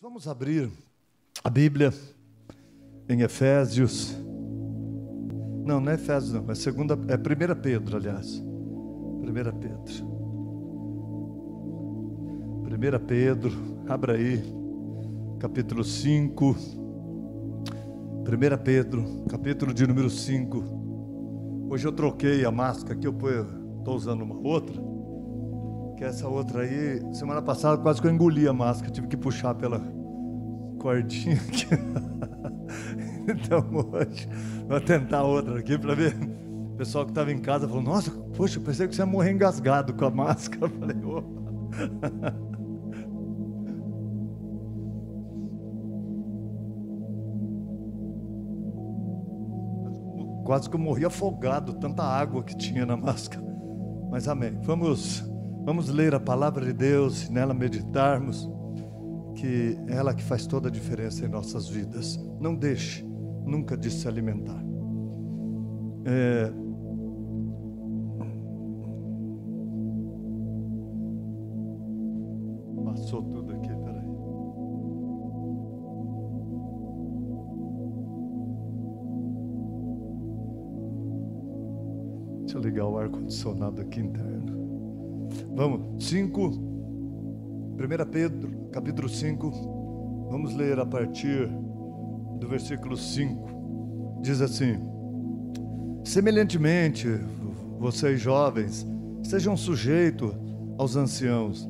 Vamos abrir a Bíblia em Efésios. Não é Efésios não, é 1 Pedro, aliás. 1 Pedro, abra aí, capítulo 5. 1 Pedro, capítulo de número 5. Hoje eu troquei a máscara aqui, eu estou usando uma outra. Que essa outra aí, semana passada quase que eu engoli a máscara, tive que puxar pela cordinha aqui. Então hoje vou tentar outra aqui para ver. O pessoal que estava em casa falou: nossa, poxa, eu pensei que você ia morrer engasgado com a máscara. Eu falei: opa. Quase que eu morri afogado, tanta água que tinha na máscara. Mas amém. Vamos ler a palavra de Deus e nela meditarmos, que é ela que faz toda a diferença em nossas vidas. Não deixe nunca de se alimentar. Passou tudo aqui, peraí. Deixa eu ligar o ar-condicionado aqui interno. Vamos, 1 Pedro, capítulo 5, vamos ler a partir do versículo 5, diz assim: semelhantemente, vocês jovens, sejam sujeitos aos anciãos,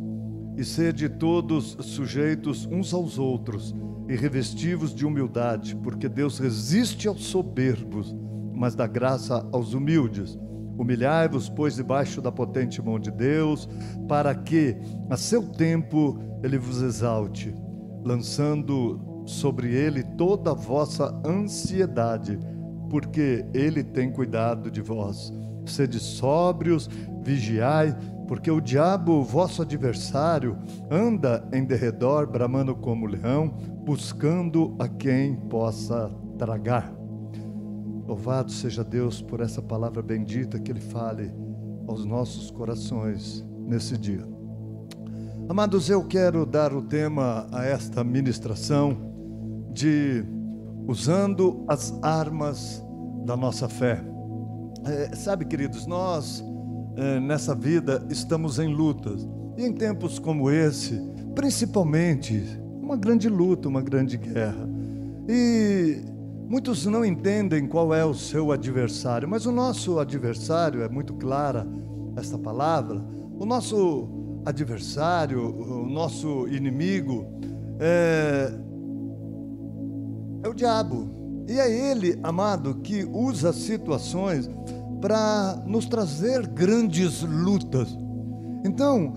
e sede todos sujeitos uns aos outros, e revestivos de humildade, porque Deus resiste aos soberbos, mas dá graça aos humildes. Humilhai-vos, pois, debaixo da potente mão de Deus, para que, a seu tempo, Ele vos exalte, lançando sobre Ele toda a vossa ansiedade, porque Ele tem cuidado de vós. Sede sóbrios, vigiai, porque o diabo, vosso adversário, anda em derredor, bramando como leão, buscando a quem possa tragar. Louvado seja Deus por essa palavra bendita, que Ele fale aos nossos corações nesse dia. Amados, eu quero dar o tema a esta ministração de usando as armas da nossa fé. Sabe, queridos, nós nessa vida estamos em lutas, e em tempos como esse, principalmente, uma grande luta, uma grande guerra. E muitos não entendem qual é o seu adversário, mas o nosso adversário, é muito clara esta palavra, o nosso adversário, o nosso inimigo é o diabo. E é ele, amado, que usa situações para nos trazer grandes lutas. Então,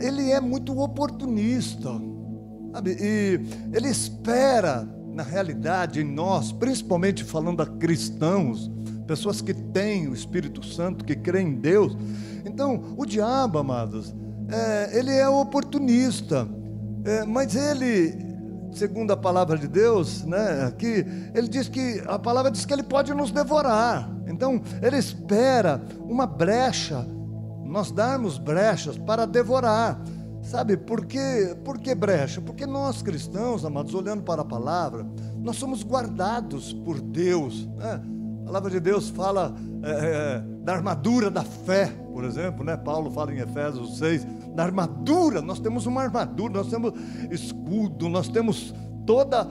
ele é muito oportunista, sabe? E ele espera, na realidade, em nós, principalmente falando a cristãos, pessoas que têm o Espírito Santo, que creem em Deus. Então, o diabo, amados, ele é oportunista, mas ele, segundo a palavra de Deus, aqui, ele diz que, a palavra diz que ele pode nos devorar. Então, ele espera uma brecha, nós darmos brechas para devorar. Sabe, por que brecha? Porque nós cristãos, amados, olhando para a palavra, nós somos guardados por Deus, né? A palavra de Deus fala da armadura da fé, por exemplo, né? Paulo fala em Efésios 6, da armadura. Nós temos uma armadura, nós temos escudo, nós temos toda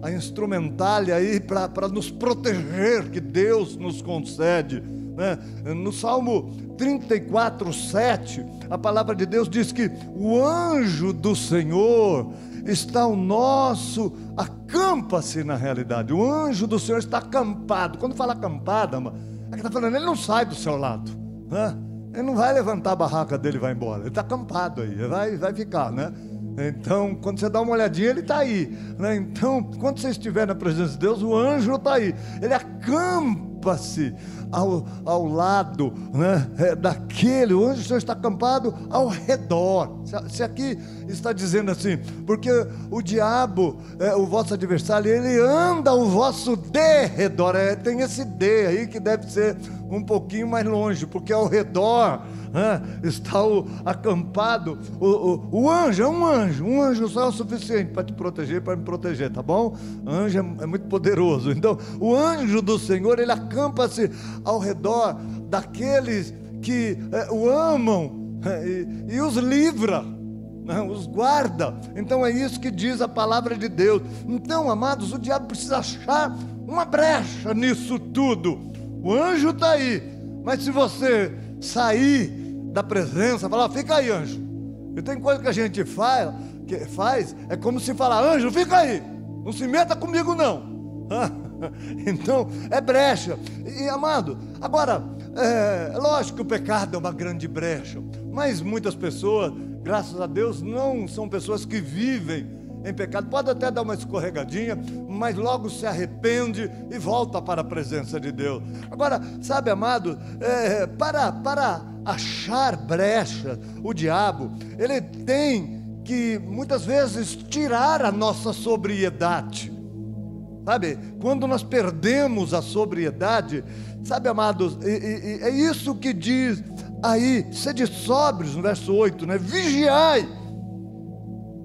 a instrumentália aí para nos proteger, que Deus nos concede, né? No Salmo 34:7, a palavra de Deus diz que o anjo do Senhor está ao nosso, acampa-se na realidade, o anjo do Senhor está acampado. Quando fala acampada, é que está falando, ele não sai do seu lado, né? Ele não vai levantar a barraca dele e vai embora, ele está acampado aí, vai ficar, né? Então, quando você dá uma olhadinha, ele está aí, né? Então, quando você estiver na presença de Deus, o anjo está aí, ele acampa-se ao lado, né, daquele. O anjo do Senhor está acampado ao redor. Se aqui está dizendo assim, porque o diabo, o vosso adversário, ele anda ao vosso derredor. Tem esse D aí que deve ser um pouquinho mais longe, porque ao redor está o acampado, o anjo. Um anjo só é o suficiente para te proteger, para me proteger, tá bom? Anjo é muito poderoso. Então o anjo do Senhor, ele acampa-se ao redor daqueles que o amam e os livra, os guarda. Então é isso que diz a palavra de Deus. Então, amados, o diabo precisa achar uma brecha nisso tudo. O anjo está aí, mas se você sair da presença, falar, fica aí, anjo. E tem coisa que a gente faz, é como se falar, anjo, fica aí, não se meta comigo não. Então é brecha. E amado, agora lógico que o pecado é uma grande brecha, mas muitas pessoas, graças a Deus, não são pessoas que vivem em pecado. Pode até dar uma escorregadinha, mas logo se arrepende e volta para a presença de Deus. Agora, sabe, amado, para achar brecha, o diabo, ele tem que muitas vezes tirar a nossa sobriedade. Sabe, quando nós perdemos a sobriedade, sabe, amados, é isso que diz aí, sede sóbrios, no verso 8, né? Vigiai.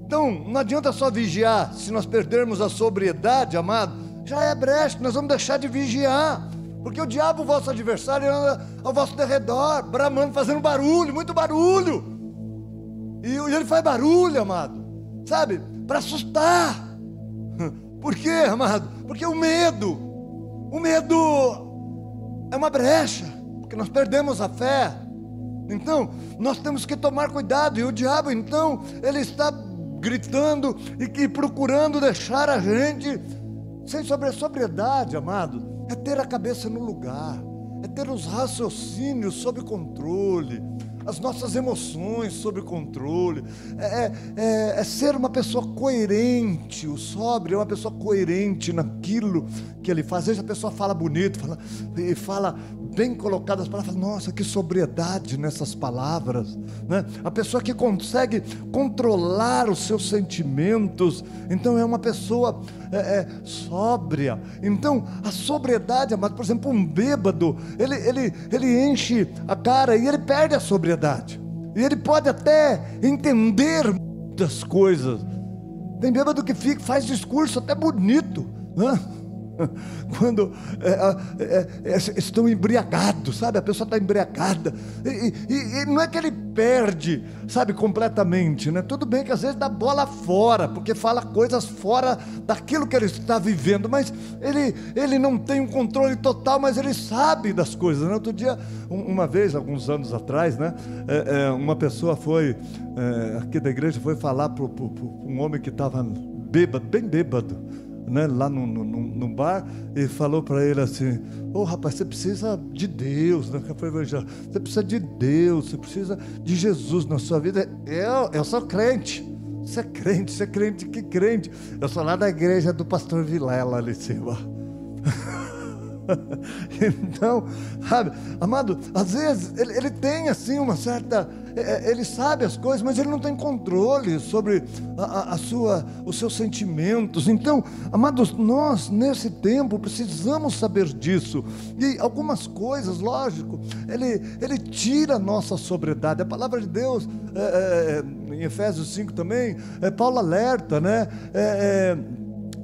Então, não adianta só vigiar, se nós perdermos a sobriedade, amado, já é brecha, nós vamos deixar de vigiar, porque o diabo, o vosso adversário, anda ao vosso derredor, bramando, fazendo barulho, muito barulho, e ele faz barulho, amado, sabe, para assustar. Por quê, amado? Porque o medo é uma brecha, porque nós perdemos a fé. Então, nós temos que tomar cuidado, e o diabo, então, ele está gritando e procurando deixar a gente sem sobriedade, amado. É ter a cabeça no lugar, é ter os raciocínios sob controle, as nossas emoções sob controle, é ser uma pessoa coerente. O sóbrio é uma pessoa coerente naquilo que ele faz. Às vezes a pessoa fala bonito, fala bem colocadas as palavras, nossa, que sobriedade nessas palavras, né? A pessoa que consegue controlar os seus sentimentos, então é uma pessoa sóbria. Então a sobriedade, amado, por exemplo, um bêbado, ele enche a cara e ele perde a sobriedade, e ele pode até entender muitas coisas. Tem bêbado que faz discurso até bonito, né? Quando estão embriagados, sabe? A pessoa está embriagada e não é que ele perde, sabe, completamente, né? Tudo bem que às vezes dá bola fora, porque fala coisas fora daquilo que ele está vivendo, mas ele não tem um controle total, mas ele sabe das coisas, né? Outro dia, uma vez, alguns anos atrás, né? Uma pessoa foi aqui da igreja, foi falar para um homem que estava bêbado, bem bêbado, né, lá num bar, e falou para ele assim, rapaz, você precisa de Deus, né? Você precisa de Deus, você precisa de Jesus na sua vida. Eu sou crente. Você é crente, que crente? Eu sou lá da igreja do pastor Vilela ali em cima. Então, sabe, amado, às vezes ele tem assim uma certa, ele sabe as coisas, mas ele não tem controle sobre os seus sentimentos. Então, amados, nós nesse tempo precisamos saber disso. E algumas coisas, lógico, ele tira a nossa sobriedade. A palavra de Deus, em Efésios 5 também, Paulo alerta, né?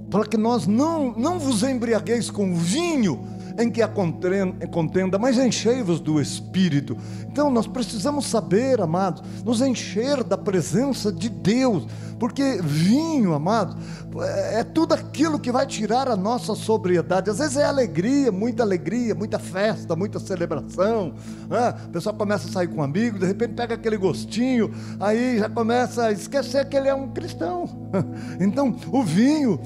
Para que nós não vos embriagueis com vinho em que há contenda, mas enchei-vos do Espírito. Então nós precisamos saber, amados, nos encher da presença de Deus, porque vinho, amados, é tudo aquilo que vai tirar a nossa sobriedade. Às vezes é alegria, muita festa, muita celebração, né? A pessoa começa a sair com amigos, de repente pega aquele gostinho, aí já começa a esquecer que ele é um cristão. Então o vinho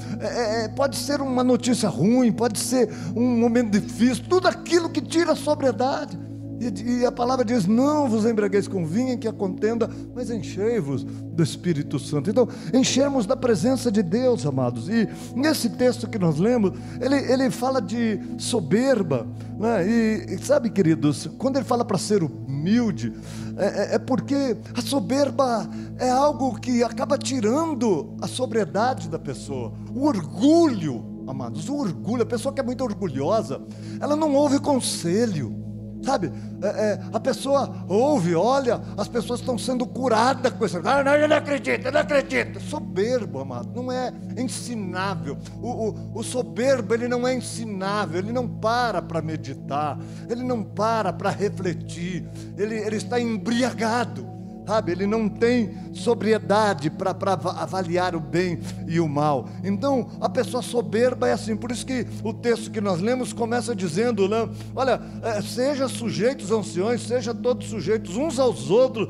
pode ser uma notícia ruim, pode ser um momento difícil, tudo aquilo que tira a sobriedade. E a palavra diz: não vos embriagueis com vinho em que a contenda, mas enchei-vos do Espírito Santo. Então, enchermos da presença de Deus, amados. E nesse texto que nós lemos, ele fala de soberba, né? E sabe, queridos, quando ele fala para ser humilde, é porque a soberba é algo que acaba tirando a sobriedade da pessoa. O orgulho, amados, o orgulho, a pessoa que é muito orgulhosa, ela não ouve conselho. Sabe, a pessoa ouve, olha, as pessoas estão sendo curadas com isso. Não, eu não acredito. Soberbo, amado, não é ensinável. O soberbo, ele não é ensinável. Ele não para meditar. Ele não para refletir. Ele está embriagado. Sabe, ele não tem sobriedade para avaliar o bem e o mal. Então, a pessoa soberba é assim. Por isso que o texto que nós lemos começa dizendo, né? Olha, seja sujeitos anciões, seja todos sujeitos uns aos outros,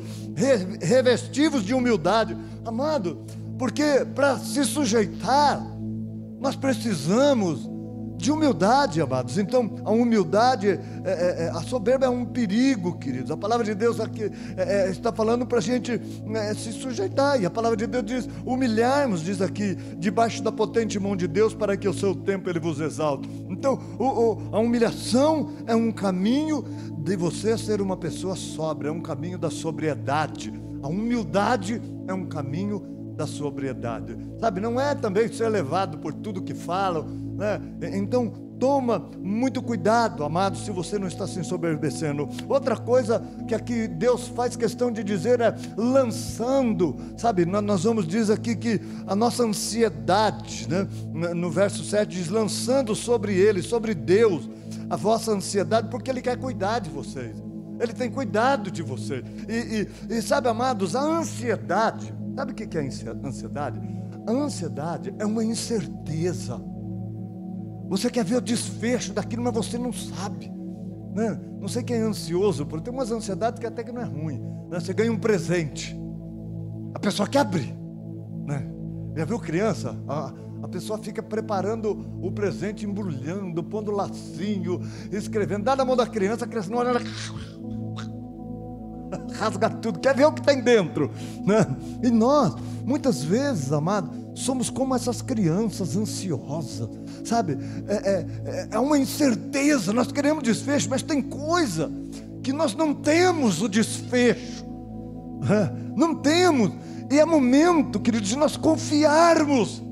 revestivos de humildade. Amado, porque para se sujeitar, nós precisamos de humildade, amados. Então, a humildade, a soberba é um perigo, queridos. A palavra de Deus aqui está falando para a gente se sujeitar. E a palavra de Deus diz: humilharmos, diz aqui, debaixo da potente mão de Deus, para que o seu tempo ele vos exalte. Então, a humilhação é um caminho de você ser uma pessoa sóbria, é um caminho da sobriedade. A humildade é um caminho da sobriedade. Sabe, não é também ser levado por tudo que falam, né? Então, toma muito cuidado, amado, se você não está se ensoberbecendo. Outra coisa que aqui Deus faz questão de dizer é lançando, sabe, nós vamos dizer aqui que a nossa ansiedade, né? No verso 7 diz: lançando sobre Ele, sobre Deus, a vossa ansiedade, porque Ele quer cuidar de vocês. Ele tem cuidado de você. E sabe, amados, a ansiedade, sabe o que é ansiedade? A ansiedade é uma incerteza. Você quer ver o desfecho daquilo, mas você não sabe, né? Não sei quem é ansioso, porque tem umas ansiedades que até que não é ruim, né? Você ganha um presente, a pessoa quer abrir, né? Já viu criança? A pessoa fica preparando o presente, embrulhando, pondo lacinho, escrevendo, dá na mão da criança, a criança não olha, ela rasga tudo, quer ver o que tem dentro, né? E nós, muitas vezes, amado, somos como essas crianças ansiosas, sabe? É uma incerteza, nós queremos desfecho, mas tem coisa que nós não temos o desfecho, não temos, e é momento, queridos, de nós confiarmos.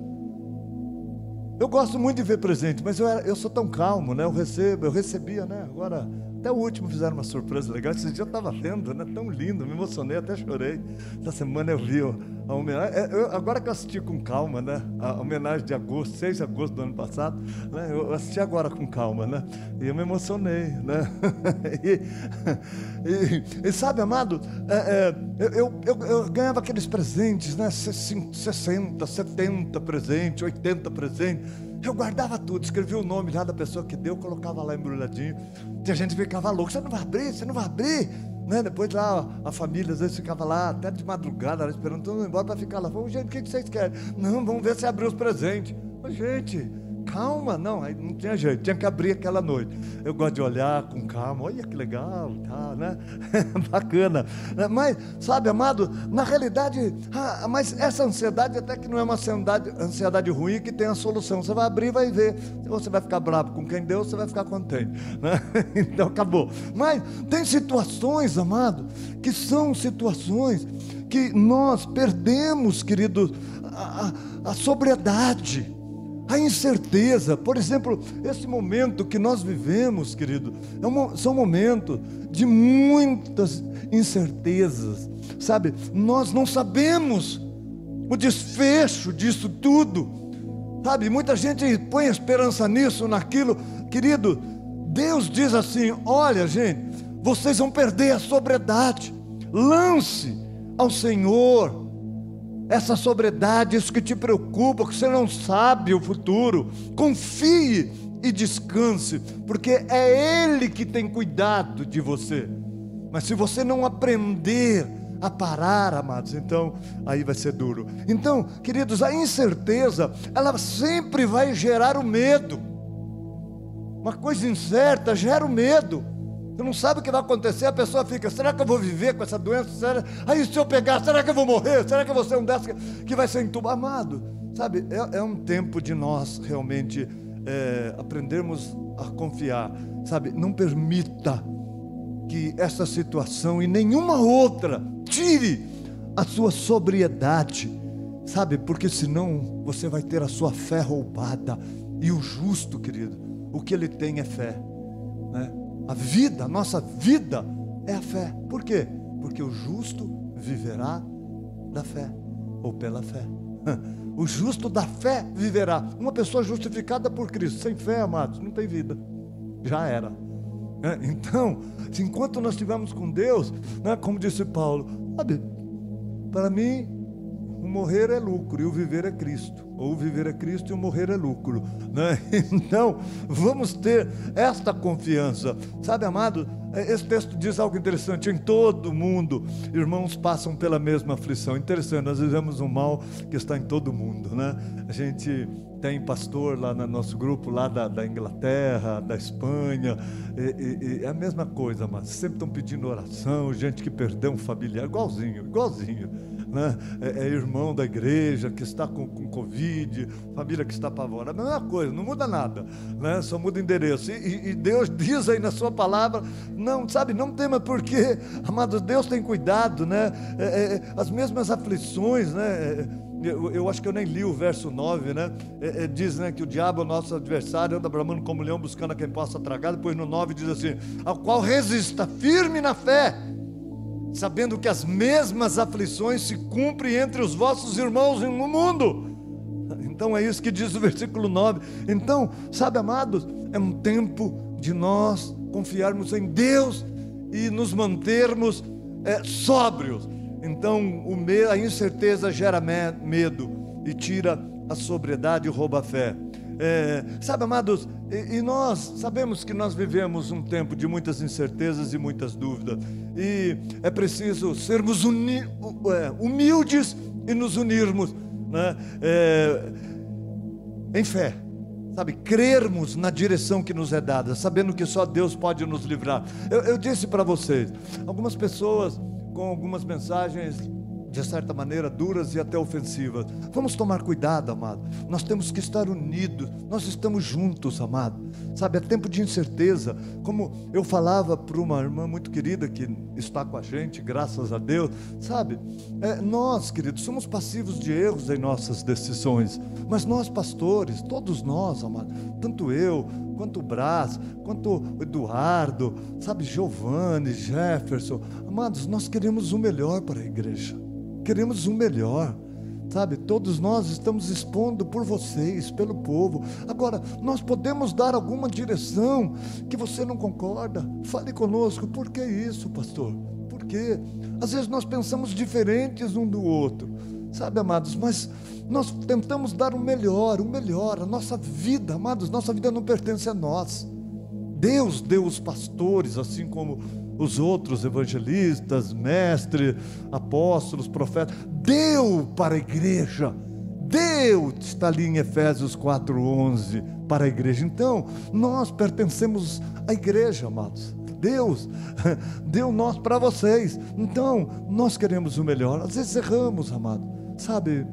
Eu gosto muito de ver presente, mas eu sou tão calmo, né? Eu recebia, né? Agora, até o último fizeram uma surpresa legal. Esse dia eu estava vendo, né? Tão lindo, me emocionei, até chorei. Essa semana eu vi a homenagem. Agora que eu assisti com calma, né? A homenagem de agosto, 6 de agosto do ano passado, né? Eu assisti agora com calma, né? E eu me emocionei, né? e sabe, amado, eu ganhava aqueles presentes, né? 60, 70 presentes, 80 presentes. Eu guardava tudo, escrevia o nome lá da pessoa que deu, colocava lá embrulhadinho. Tinha gente que ficava louco: você não vai abrir, né? Depois lá a família às vezes ficava lá até de madrugada, esperando todo mundo embora para ficar lá. Falei: gente, o que vocês querem? Não, vamos ver se abriu os presentes. Falei: gente, calma. Não, aí não tinha jeito, tinha que abrir aquela noite. Eu gosto de olhar com calma, olha que legal, tá, né? Bacana. Mas, sabe, amado, na realidade, mas essa ansiedade até que não é uma ansiedade ruim, que tem a solução. Você vai abrir e vai ver. Você vai ficar bravo com quem deu, você vai ficar contente, né? Então acabou. Mas tem situações, amado, que são situações que nós perdemos, queridos, a sobriedade, a incerteza. Por exemplo, esse momento que nós vivemos, querido, são momentos de muitas incertezas, sabe? Nós não sabemos o desfecho disso tudo, sabe? Muita gente põe esperança nisso, naquilo. Querido, Deus diz assim: olha, gente, vocês vão perder a sobriedade. Lance ao Senhor essa sobriedade, isso que te preocupa, que você não sabe o futuro. Confie e descanse, porque é Ele que tem cuidado de você. Mas se você não aprender a parar, amados, então aí vai ser duro. Então, queridos, a incerteza, ela sempre vai gerar o medo. Uma coisa incerta gera o medo. Você não sabe o que vai acontecer, a pessoa fica, será que eu vou viver com essa doença? Aí se eu pegar, será que eu vou morrer? Será que eu vou ser um desses que vai ser entubado? Amado, sabe, é um tempo de nós realmente aprendermos a confiar, sabe, não permita que essa situação e nenhuma outra tire a sua sobriedade, sabe, porque senão você vai ter a sua fé roubada. E o justo, querido, o que ele tem é fé, né? A vida, a nossa vida é a fé. Por quê? Porque o justo viverá da fé, ou pela fé. O justo da fé viverá. Uma pessoa justificada por Cristo, sem fé, amados, não tem vida, já era. Então, enquanto nós estivermos com Deus, né, como disse Paulo, sabe, para mim o morrer é lucro e o viver é Cristo, ou o viver é Cristo e o morrer é lucro, né? Então vamos ter esta confiança, sabe, amado, esse texto diz algo interessante: em todo mundo irmãos passam pela mesma aflição. Interessante, nós vivemos um mal que está em todo mundo, né? A gente tem pastor lá no nosso grupo, lá da Inglaterra, da Espanha, é a mesma coisa, mas sempre estão pedindo oração, gente que perdeu um familiar, igualzinho, né? É irmão da igreja que está com Covid, família que está apavorada, a mesma coisa, não muda nada, né? Só muda endereço, e Deus diz aí na sua palavra, não, sabe, não tema, porque, amados, Deus tem cuidado, né? As mesmas aflições, né? Eu acho que eu nem li o verso 9, né? Diz, né, que o diabo é o nosso adversário, anda bramando como leão, buscando a quem possa tragar. Depois no 9 diz assim: ao qual resista firme na fé, sabendo que as mesmas aflições se cumprem entre os vossos irmãos no mundo. Então é isso que diz o versículo 9. Então, sabe, amados, é um tempo de nós confiarmos em Deus e nos mantermos sóbrios. Então a incerteza gera medo e tira a sobriedade e rouba a fé. Sabe, amados, e nós sabemos que nós vivemos um tempo de muitas incertezas e muitas dúvidas, e é preciso sermos humildes e nos unirmos, né? Em fé, sabe, crermos na direção que nos é dada, sabendo que só Deus pode nos livrar. Eu disse para vocês, algumas pessoas com algumas mensagens de certa maneira duras e até ofensivas. Vamos tomar cuidado, amado. Nós temos que estar unidos. Nós estamos juntos, amado. Sabe, é tempo de incerteza. Como eu falava para uma irmã muito querida que está com a gente, graças a Deus. Sabe, nós, queridos, somos passivos de erros em nossas decisões. Mas nós, pastores, todos nós, amado, tanto eu, quanto o Brás, quanto o Eduardo, sabe, Giovanni, Jefferson, amados, nós queremos o melhor para a igreja. Queremos o melhor, sabe, todos nós estamos expondo por vocês, pelo povo. Agora, nós podemos dar alguma direção que você não concorda? Fale conosco. Por que isso, pastor? Por quê? Às vezes nós pensamos diferentes um do outro, sabe, amados, mas nós tentamos dar o melhor, a nossa vida, amados, nossa vida não pertence a nós. Deus deu os pastores, assim como os outros evangelistas, mestres, apóstolos, profetas, deu para a igreja, está ali em Efésios 4:11, para a igreja. Então, nós pertencemos à igreja, amados. Deus deu nós para vocês, então, nós queremos o melhor. Às vezes erramos, amado, sabe,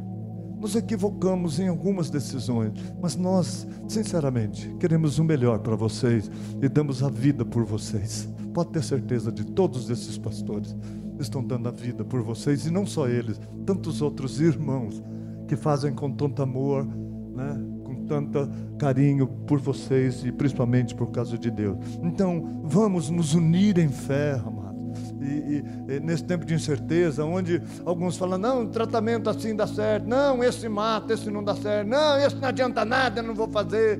nos equivocamos em algumas decisões, mas nós, sinceramente, queremos o melhor para vocês e damos a vida por vocês. Pode ter certeza de todos esses pastores estão dando a vida por vocês, e não só eles, tantos outros irmãos que fazem com tanto amor, né, com tanto carinho por vocês, e principalmente por causa de Deus. Então vamos nos unir em fé, amado. E nesse tempo de incerteza, onde alguns falam, não, tratamento assim dá certo, não, esse mata, esse não dá certo, não, esse não adianta nada, eu não vou fazer,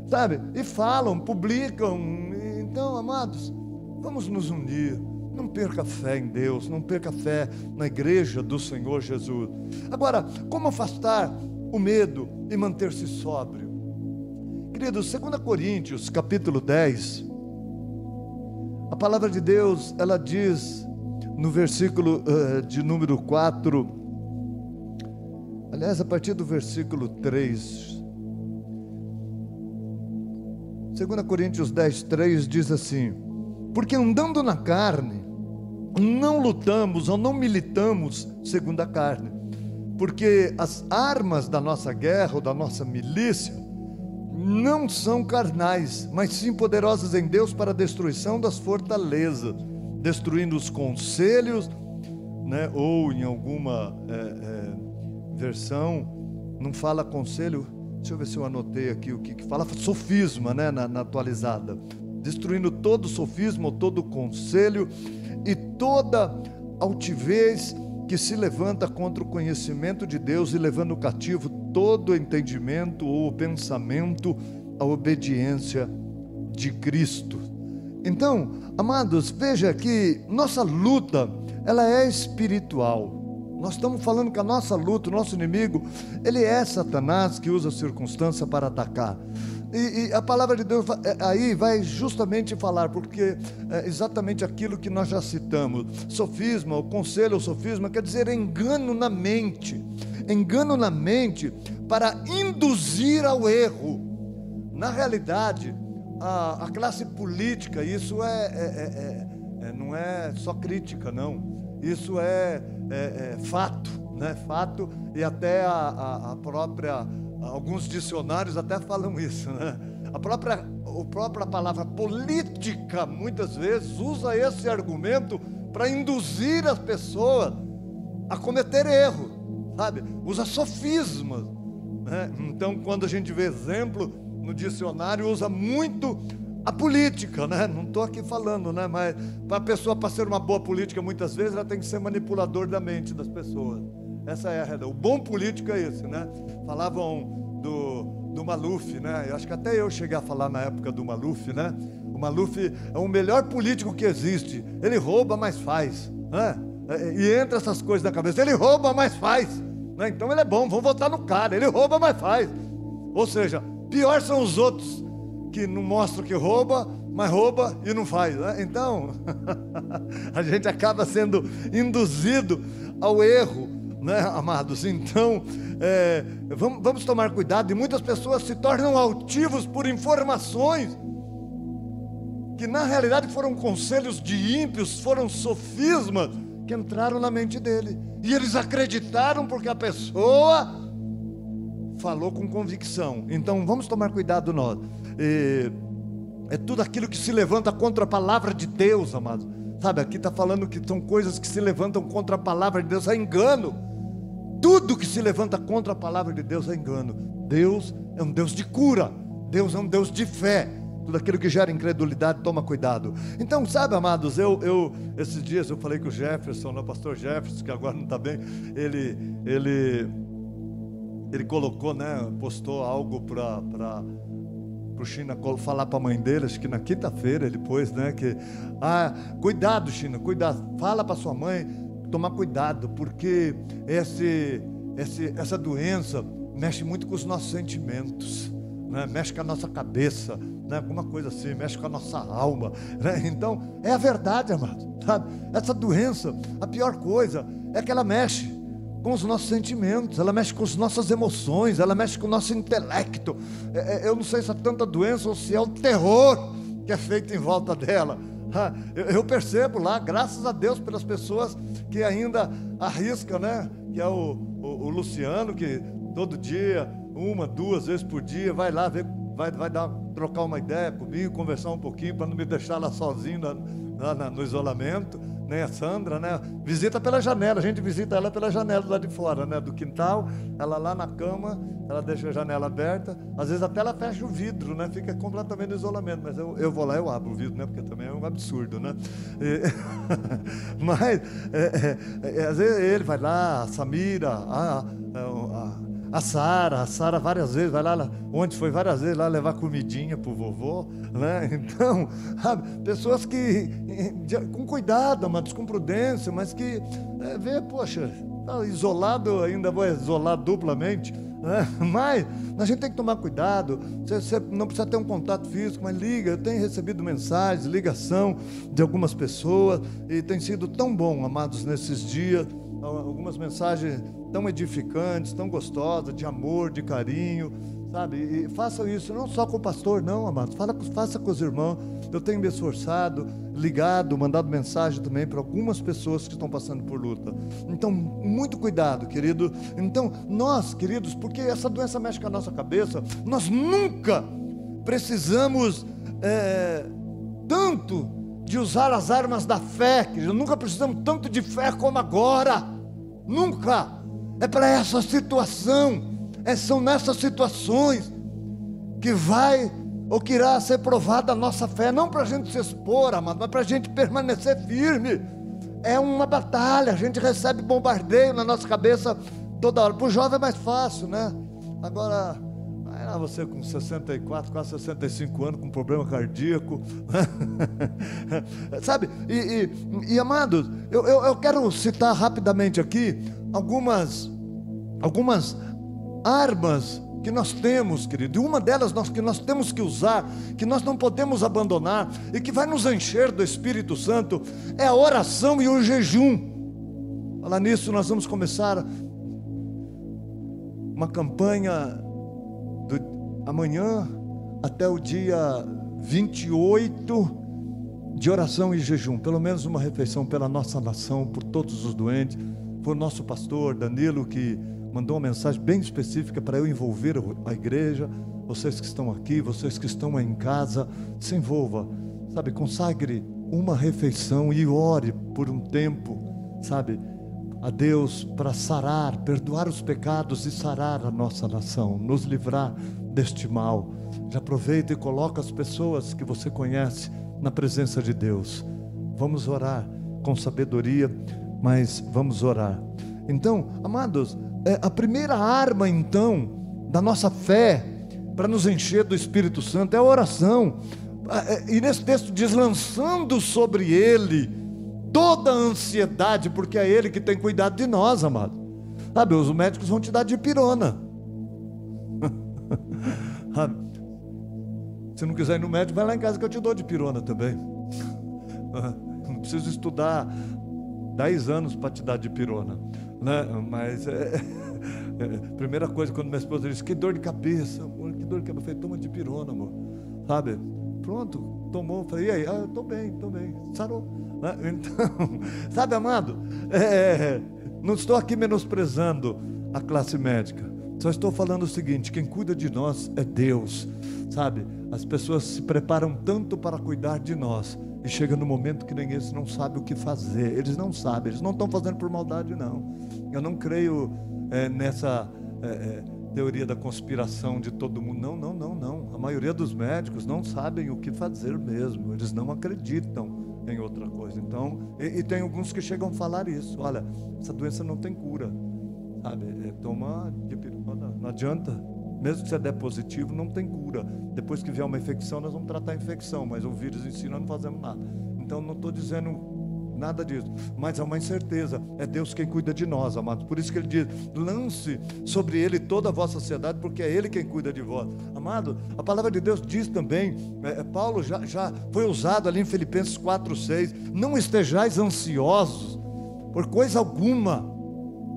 sabe, e falam, publicam. Então, amados, vamos nos unir. Não perca fé em Deus, não perca fé na igreja do Senhor Jesus. Agora, como afastar o medo e manter-se sóbrio? Queridos, 2 Coríntios capítulo 10, a palavra de Deus, ela diz no versículo de número 4, aliás, a partir do versículo 3, 2 Coríntios 10, 3 diz assim: Porque andando na carne, não lutamos ou não militamos segundo a carne. Porque as armas da nossa guerra ou da nossa milícia não são carnais, mas sim poderosas em Deus para a destruição das fortalezas, destruindo os conselhos, né? Ou em alguma versão, não fala conselho, deixa eu ver se eu anotei aqui o que fala, sofisma, né? na atualizada, destruindo todo sofisma, todo conselho e toda altivez que se levanta contra o conhecimento de Deus, e levando cativo todo entendimento ou pensamento à obediência de Cristo. Então, amados, veja que nossa luta, ela é espiritual. Nós estamos falando que a nossa luta, o nosso inimigo, ele é Satanás, que usa a circunstância para atacar. E a palavra de Deus aí vai justamente falar, porque é exatamente aquilo que nós já citamos. Sofisma, o conselho, o sofisma, quer dizer engano na mente. Engano na mente para induzir ao erro. Na realidade, a classe política, isso não é só crítica, não. Isso é fato, né? Fato, e até a própria... Alguns dicionários até falam isso, né? A própria palavra política, muitas vezes, usa esse argumento para induzir as pessoas a cometer erro, sabe? Usa sofismas, né? Então, quando a gente vê exemplo no dicionário, usa muito a política, né? Não estou aqui falando, né? Mas para a pessoa, para ser uma boa política, muitas vezes, ela tem que ser manipulador da mente das pessoas. Essa é a realidade. O bom político é esse, né? Falavam do Maluf, né? Eu acho que até eu cheguei a falar na época do Maluf, né? O Maluf é o melhor político que existe. Ele rouba, mas faz, né? E entra essas coisas na cabeça. Ele rouba, mas faz, né? Então ele é bom, vamos votar no cara. Ele rouba, mas faz. Ou seja, pior são os outros que não mostram que rouba, mas rouba e não faz, né? Então a gente acaba sendo induzido ao erro, né, amados? Então, vamos tomar cuidado. E muitas pessoas se tornam altivos por informações que na realidade foram conselhos de ímpios, foram sofismas que entraram na mente dele, e eles acreditaram porque a pessoa falou com convicção. Então vamos tomar cuidado nós. É tudo aquilo que se levanta contra a palavra de Deus, amados. Sabe, aqui está falando que são coisas que se levantam contra a palavra de Deus, é engano. Tudo que se levanta contra a palavra de Deus é engano. Deus é um Deus de cura. Deus é um Deus de fé. Tudo aquilo que gera incredulidade, toma cuidado. Então, sabe, amados, esses dias eu falei com o Jefferson, o pastor Jefferson, que agora não está bem, ele colocou, né, postou algo para o China falar para a mãe dele, acho que na quinta-feira ele pôs, né, que, cuidado, China, cuidado, fala para sua mãe, tomar cuidado, porque essa doença mexe muito com os nossos sentimentos, né? Mexe com a nossa cabeça, né? Alguma coisa assim, mexe com a nossa alma, né? Então, é a verdade, amado, sabe? Essa doença, a pior coisa é que ela mexe com os nossos sentimentos, ela mexe com as nossas emoções, ela mexe com o nosso intelecto. Eu não sei se é tanta doença ou se é o terror que é feito em volta dela. Eu percebo lá, graças a Deus, pelas pessoas que ainda arriscam, né? Que é o Luciano, que todo dia, 1, 2 vezes por dia, vai lá ver, vai trocar uma ideia comigo, conversar um pouquinho, para não me deixar lá sozinho no isolamento. Nem a Sandra, né? Visita pela janela, a gente visita ela pela janela lá de fora, né? Do quintal, ela lá na cama, ela deixa a janela aberta, às vezes até ela fecha o vidro, né? Fica completamente no isolamento, mas eu vou lá, eu abro o vidro, né? Porque também é um absurdo, né? Mas, às vezes ele vai lá, a Samira, a Sara várias vezes, vai lá, onde foi várias vezes lá levar comidinha pro vovô, né? Então, pessoas que, com cuidado, amados, com prudência, mas que vê, poxa, tá isolado, ainda vou isolar duplamente, né? Mas a gente tem que tomar cuidado. Você não precisa ter um contato físico, mas liga. Eu tenho recebido mensagens, ligação de algumas pessoas, e tem sido tão bom, amados, nesses dias, algumas mensagens tão edificantes, tão gostosas, de amor, de carinho, sabe? E façam isso, não só com o pastor, não, amados. Faça com os irmãos. Eu tenho me esforçado, ligado, mandado mensagem também para algumas pessoas que estão passando por luta. Então, muito cuidado, querido. Então, nós, queridos, porque essa doença mexe com a nossa cabeça, nós nunca precisamos tanto de usar as armas da fé, querido. Nunca precisamos tanto de fé como agora. Nunca. É para essa situação. São nessas situações que vai ou que irá ser provada a nossa fé, não para a gente se expor, amado, mas para a gente permanecer firme. É uma batalha, a gente recebe bombardeio na nossa cabeça toda hora. Para o jovem é mais fácil, né? Agora, você com 64, quase 65 anos, com problema cardíaco, sabe? E amados, eu quero citar rapidamente aqui algumas armas que nós temos, querido, e uma delas que nós temos que usar, que nós não podemos abandonar, e que vai nos encher do Espírito Santo, é a oração e o jejum. Falar nisso, nós vamos começar uma campanha amanhã até o dia 28 de oração e jejum, pelo menos uma refeição pela nossa nação, por todos os doentes. Foi o nosso pastor Danilo que mandou uma mensagem bem específica para eu envolver a igreja. Vocês que estão aqui, vocês que estão aí em casa, se envolva, sabe, consagre uma refeição e ore por um tempo, sabe, a Deus para sarar, perdoar os pecados e sarar a nossa nação, nos livrar deste mal. Já aproveita e coloca as pessoas que você conhece na presença de Deus. Vamos orar com sabedoria, mas vamos orar. Então, amados, a primeira arma então da nossa fé para nos encher do Espírito Santo é a oração. E nesse texto diz: lançando sobre Ele toda a ansiedade, porque é Ele que tem cuidado de nós, amado. Sabe, os médicos vão te dar dipirona. Se não quiser ir no médico, vai lá em casa que eu te dou dipirona também. Não preciso estudar 10 anos para te dar dipirona, né? Mas primeira coisa, quando minha esposa diz: que dor de cabeça, amor, que dor de cabeça, eu falei: toma dipirona, amor, sabe? Pronto, tomou. Falei: e aí? Eu estou bem, sarou, né? Então, sabe, amado, não estou aqui menosprezando a classe médica, só estou falando o seguinte: quem cuida de nós é Deus, sabe? As pessoas se preparam tanto para cuidar de nós, e chega no momento que nem eles não sabem o que fazer. Eles não sabem, eles não estão fazendo por maldade, não. Eu não creio nessa teoria da conspiração de todo mundo. Não. A maioria dos médicos não sabem o que fazer mesmo. Eles não acreditam em outra coisa. Então, e tem alguns que chegam a falar isso: olha, essa doença não tem cura, sabe? Toma dipirona, não adianta. Mesmo que você der positivo, não tem cura. Depois que vier uma infecção, nós vamos tratar a infecção, mas o vírus em si nós não fazemos nada. Então não estou dizendo nada disso, mas é uma incerteza. É Deus quem cuida de nós, amados. Por isso que Ele diz: lance sobre Ele toda a vossa ansiedade, porque é Ele quem cuida de vós. Amado, a palavra de Deus diz também, Paulo já foi usado ali em Filipenses 4:6, não estejais ansiosos por coisa alguma.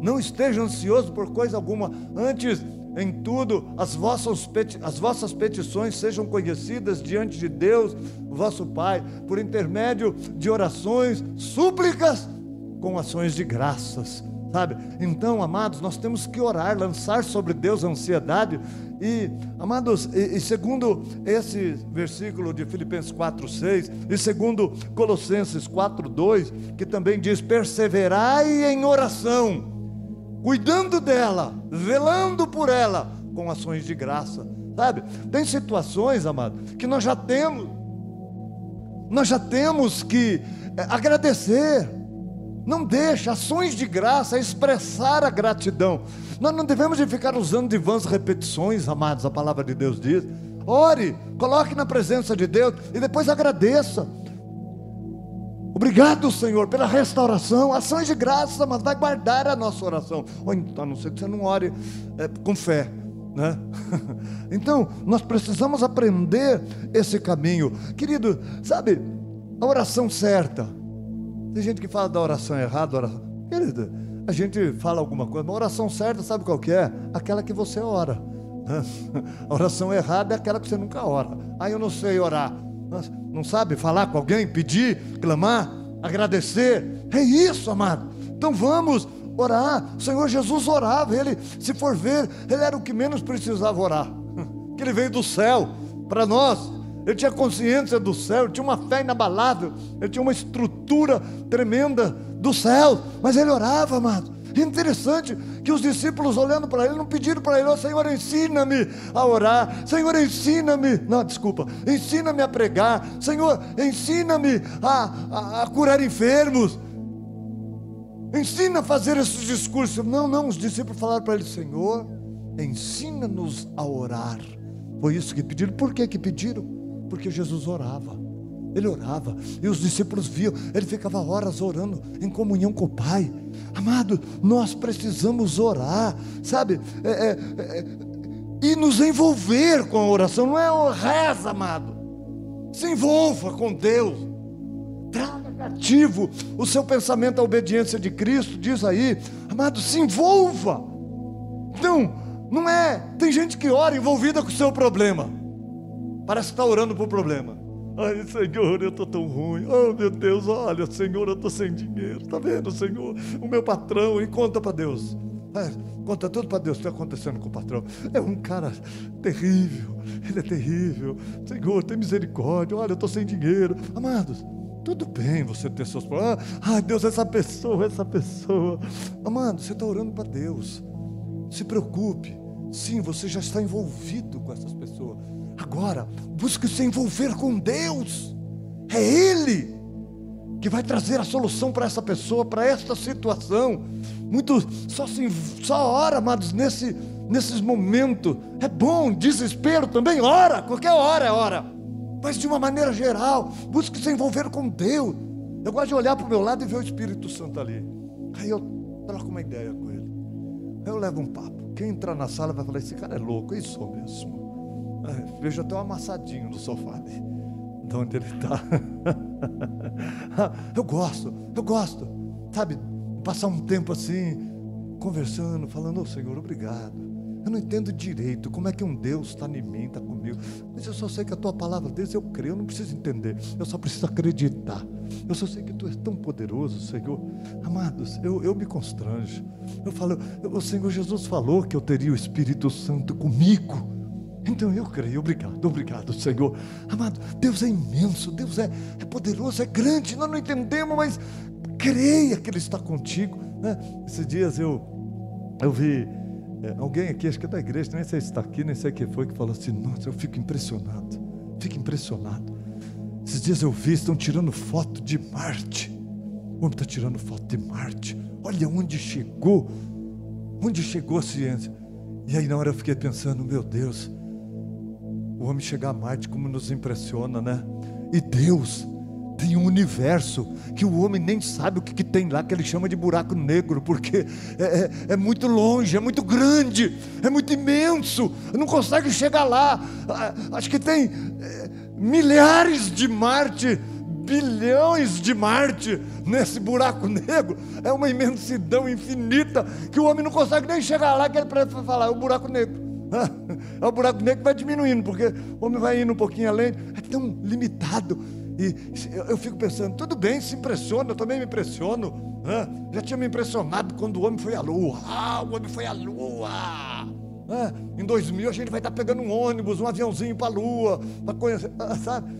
Não esteja ansioso por coisa alguma. Antes, em tudo, as vossas petições sejam conhecidas diante de Deus, o vosso Pai, por intermédio de orações, súplicas, com ações de graças, sabe? Então, amados, nós temos que orar, lançar sobre Deus a ansiedade. E, amados, e segundo esse versículo de Filipenses 4:6, e segundo Colossenses 4:2, que também diz: perseverai em oração, cuidando dela, velando por ela, com ações de graça, sabe? Tem situações, amado, que nós já temos que agradecer. Não deixa, ações de graça, expressar a gratidão. Nós não devemos de ficar usando de vãs repetições, amados. A palavra de Deus diz: ore, coloque na presença de Deus e depois agradeça. Obrigado, Senhor, pela restauração. Ações de graça, mas vai guardar a nossa oração. Ou então, a não ser que você não ore com fé, né? Então, nós precisamos aprender esse caminho. Querido, sabe, a oração certa. Tem gente que fala da oração errada. Querido, a gente fala alguma coisa, mas a oração certa, sabe qual que é? Aquela que você ora. A oração errada é aquela que você nunca ora. Eu não sei orar. Não sabe falar com alguém, pedir, clamar, agradecer. É isso, amado. Então vamos orar. O Senhor Jesus orava. Ele, se for ver, ele era o que menos precisava orar. Que ele veio do céu para nós. Ele tinha consciência do céu, ele tinha uma fé inabalável, ele tinha uma estrutura tremenda do céu, mas ele orava, amado. É interessante que os discípulos, olhando para ele, não pediram para ele: Senhor, ensina-me a orar, Senhor, ensina-me a pregar, Senhor, ensina-me a curar enfermos, ensina a fazer esses discursos. Não, os discípulos falaram para ele: Senhor, ensina-nos a orar. Foi isso que pediram. Por que pediram? Porque Jesus orava. Ele orava, e os discípulos viam, ele ficava horas orando em comunhão com o Pai. Amado, nós precisamos orar, sabe? E nos envolver com a oração. Não é reza, amado. Se envolva com Deus. Traga cativo o seu pensamento à obediência de Cristo. Diz aí, amado, se envolva. Não é. Tem gente que ora envolvida com o seu problema. Parece que está orando por problema. Ai, Senhor, eu estou tão ruim. Oh, meu Deus, olha, Senhor, eu estou sem dinheiro. Está vendo, Senhor? O meu patrão, e conta para Deus. Conta tudo para Deus o que está acontecendo com o patrão. É um cara terrível. Ele é terrível. Senhor, tem misericórdia. Olha, eu estou sem dinheiro. Amados, tudo bem você ter seus problemas. Ai, Deus, essa pessoa. Amado, você está orando para Deus. Se preocupe. Sim, você já está envolvido com essas pessoas. Agora, busque se envolver com Deus. É Ele que vai trazer a solução para essa pessoa, para esta situação. Muitos só ora, amados, nesses momentos. É bom, desespero também, ora, qualquer hora é hora. Mas de uma maneira geral, busque se envolver com Deus. Eu gosto de olhar para o meu lado e ver o Espírito Santo ali. Aí eu troco uma ideia com ele. Aí eu levo um papo. Quem entrar na sala vai falar: esse cara é louco, é isso mesmo. Vejo até um amassadinho no sofá ali, de onde ele está. Eu gosto, sabe, passar um tempo assim, conversando, falando: Senhor, obrigado. Eu não entendo direito como é que um Deus está em mim, está comigo, mas eu só sei que a tua palavra, Deus, eu creio. Eu não preciso entender, eu só preciso acreditar. Eu só sei que tu és tão poderoso, Senhor. Amados, eu me constranjo. Eu falo: o Senhor Jesus falou que eu teria o Espírito Santo comigo. Então eu creio. Obrigado, Senhor. Amado, Deus é imenso, Deus é poderoso, é grande. Nós não entendemos, mas creia que Ele está contigo, né? Esses dias eu vi alguém aqui, acho que é da igreja, nem sei se está aqui, nem sei quem foi, que falou assim: nossa, eu fico impressionado. Esses dias eu vi, estão tirando foto de Marte. O homem está tirando foto de Marte. Olha onde chegou a ciência. E aí na hora eu fiquei pensando: meu Deus, o homem chegar a Marte, como nos impressiona, né? E Deus tem um universo que o homem nem sabe o que tem lá, que ele chama de buraco negro, porque é muito longe, é muito grande, é muito imenso, não consegue chegar lá. Acho que tem milhares de Marte, bilhões de Marte nesse buraco negro. É uma imensidão infinita que o homem não consegue nem chegar lá, que ele prefere falar: é o buraco negro. É o buraco negro que vai diminuindo, porque o homem vai indo um pouquinho além. É tão limitado. E eu fico pensando: tudo bem, se impressiona, eu também me impressiono, né? Já tinha me impressionado quando o homem foi à Lua. O homem foi à Lua. Em 2000 a gente vai estar pegando um ônibus, um aviãozinho para a Lua, para conhecer, sabe?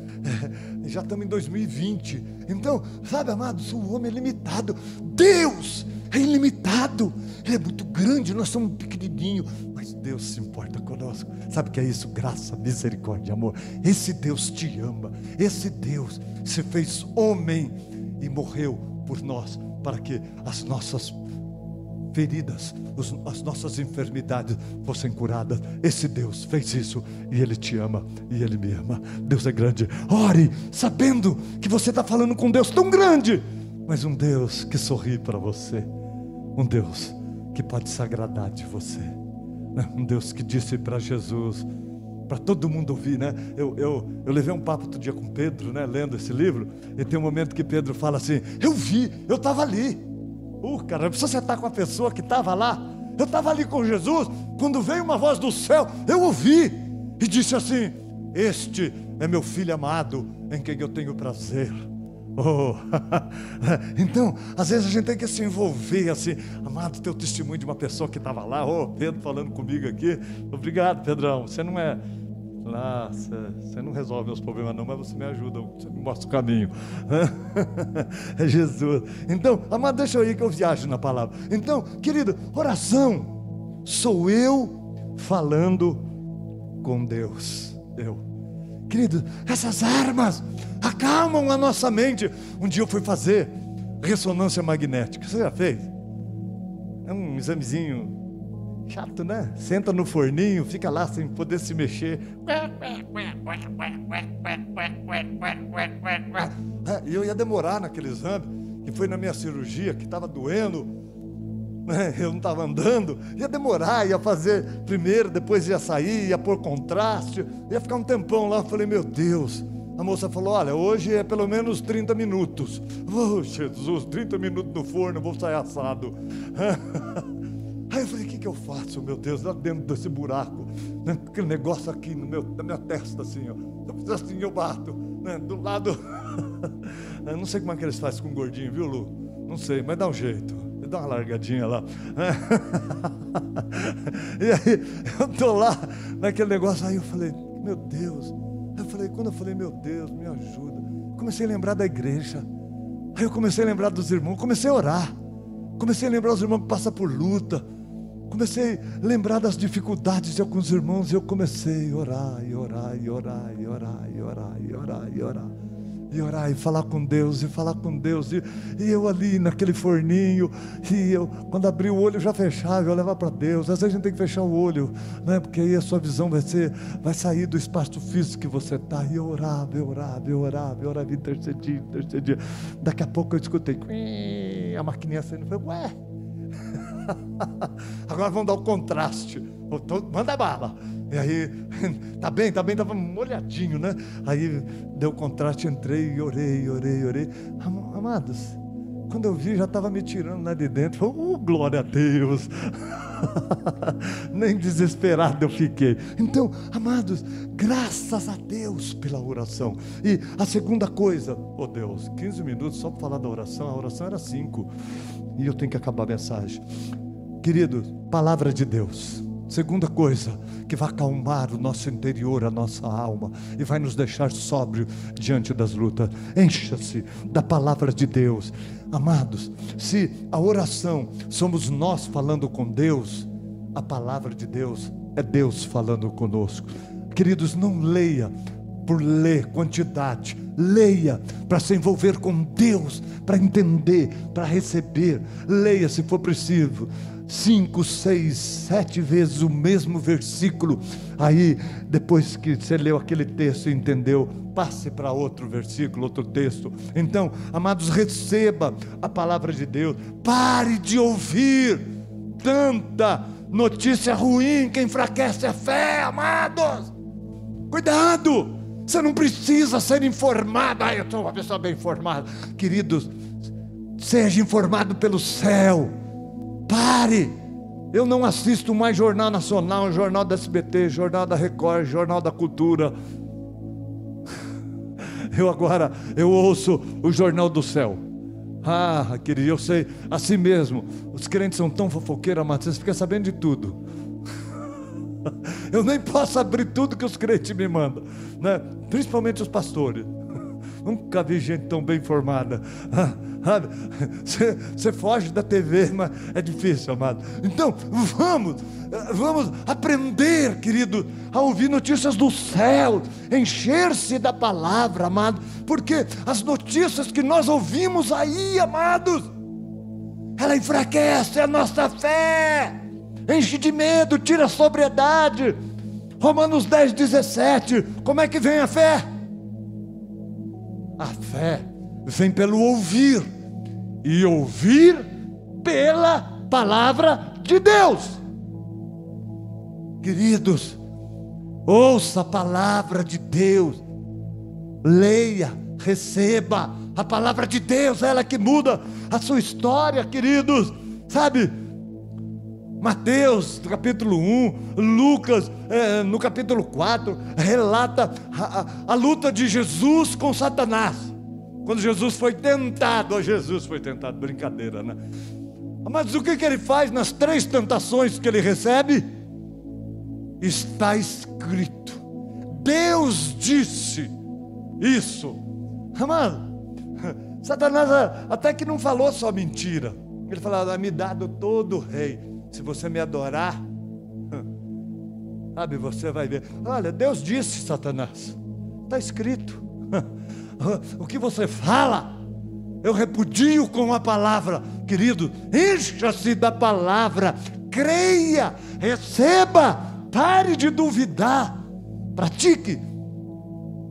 Já estamos em 2020. Então, sabe, amados, o homem é limitado. Deus é ilimitado. Ele é muito grande, nós somos pequenininhos, mas Deus se importa conosco. Sabe o que é isso? Graça, misericórdia, amor. Esse Deus te ama. Esse Deus se fez homem e morreu por nós, para que as nossas feridas, as nossas enfermidades fossem curadas. Esse Deus fez isso, e Ele te ama, e Ele me ama. Deus é grande. Ore sabendo que você está falando com um Deus tão grande, mas um Deus que sorri para você, um Deus que pode se agradar de você, um Deus que disse para Jesus, para todo mundo ouvir, né? Eu levei um papo outro dia com Pedro, né? Lendo esse livro, e tem um momento que Pedro fala assim: eu vi, eu estava ali. Cara, não precisa você estar com a pessoa que estava lá. Eu estava ali com Jesus, quando veio uma voz do céu, eu ouvi, e disse assim: este é meu filho amado, em quem eu tenho prazer. Oh. Então, às vezes a gente tem que se envolver assim. Amado, teu testemunho de uma pessoa que estava lá, Pedro falando comigo aqui. Obrigado, Pedrão, você não é lá, você não resolve meus problemas não, mas você me ajuda, você me mostra o caminho. É Jesus. Então, amado, deixa eu ir que eu viajo na palavra. Então, querido, oração sou eu falando com Deus. Querido, essas armas acalmam a nossa mente. Um dia eu fui fazer ressonância magnética. Você já fez? É um examezinho chato, né? Senta no forninho, fica lá sem poder se mexer. E eu ia demorar naquele exame, que foi na minha cirurgia, que estava doendo. Eu não estava andando, ia demorar, ia fazer primeiro, depois ia sair, ia pôr contraste, ia ficar um tempão lá. Eu falei, meu Deus. A moça falou, olha, hoje é pelo menos 30 minutos. Oh, Jesus, 30 minutos no forno, eu vou sair assado. Aí eu falei, o que eu faço, meu Deus, lá dentro desse buraco, né? Aquele negócio aqui na minha testa, assim, ó. Se eu fizer assim, eu bato, né? Do lado. Eu não sei como é que eles fazem com o gordinho, viu, Lu? Não sei, mas dá um jeito. Dá uma largadinha lá. E aí eu estou lá naquele negócio. Aí eu falei, meu Deus. Quando eu falei, meu Deus, me ajuda, comecei a lembrar da igreja. Aí eu comecei a lembrar dos irmãos. Comecei a orar. Comecei a lembrar dos irmãos que passam por luta. Comecei a lembrar das dificuldades de alguns irmãos. E eu comecei a orar, e orar, e orar, e orar, e orar, e orar, e orar. E orar, e falar com Deus, e falar com Deus, e eu ali naquele forninho, e eu, quando abri o olho, já fechava, eu levava para Deus. Às vezes a gente tem que fechar o olho, né? Porque aí a sua visão vai sair do espaço físico que você está. E eu orava, intercedia. Daqui a pouco eu escutei a maquininha saindo, eu falei, ué, agora vamos dar o contraste, manda bala. E aí, tá bem, estava molhadinho, né? Aí deu contraste, entrei e orei. Amados, quando eu vi, já estava me tirando lá de dentro. Falei, glória a Deus. Nem desesperado eu fiquei. Então, amados, graças a Deus pela oração. E a segunda coisa, Deus, 15 minutos só para falar da oração. A oração era 5. E eu tenho que acabar a mensagem. Querido, palavra de Deus. Segunda coisa, que vai acalmar o nosso interior, a nossa alma, e vai nos deixar sóbrio diante das lutas. Encha-se da palavra de Deus. Amados, se a oração somos nós falando com Deus, a palavra de Deus é Deus falando conosco. Queridos, não leia por ler quantidade, leia para se envolver com Deus, para entender, para receber. Leia se for preciso 5, 6, 7 vezes o mesmo versículo. Aí depois que você leu aquele texto e entendeu, passe para outro versículo, outro texto. Então, amados, receba a palavra de Deus. Pare de ouvir tanta notícia ruim que enfraquece a fé, amados. Cuidado, você não precisa ser informado. Eu sou uma pessoa bem informada. Queridos, seja informado pelo céu. Pare. Eu não assisto mais Jornal Nacional, Jornal da SBT, Jornal da Record, Jornal da Cultura. Eu ouço o Jornal do Céu. Querido, eu sei, assim mesmo. Os crentes são tão fofoqueiros, amados, vocês ficam sabendo de tudo. Eu nem posso abrir tudo que os crentes me mandam, né? Principalmente os pastores. Nunca vi gente tão bem informada. Você foge da TV, mas é difícil, amado. Então, vamos aprender, querido, a ouvir notícias do céu, encher-se da palavra, amado, porque as notícias que nós ouvimos aí, amados, ela enfraquece a nossa fé, enche de medo, tira a sobriedade. Romanos 10:17, como é que vem a fé? A fé vem pelo ouvir, e ouvir pela palavra de Deus. Queridos, ouça a palavra de Deus, leia, receba a palavra de Deus, ela que muda a sua história, queridos. Sabe, Mateus, no capítulo 1, Lucas, no capítulo 4, relata a luta de Jesus com Satanás. Quando Jesus foi tentado, brincadeira, né? Mas o que ele faz nas 3 tentações que ele recebe? Está escrito. Deus disse isso. Amado, Satanás até que não falou só mentira. Ele falou: me dá do todo, rei, se você me adorar, sabe, você vai ver. Olha, Deus disse, Satanás, está escrito. O que você fala, eu repudio com a palavra. Querido, encha-se da palavra, creia, receba, pare de duvidar, pratique,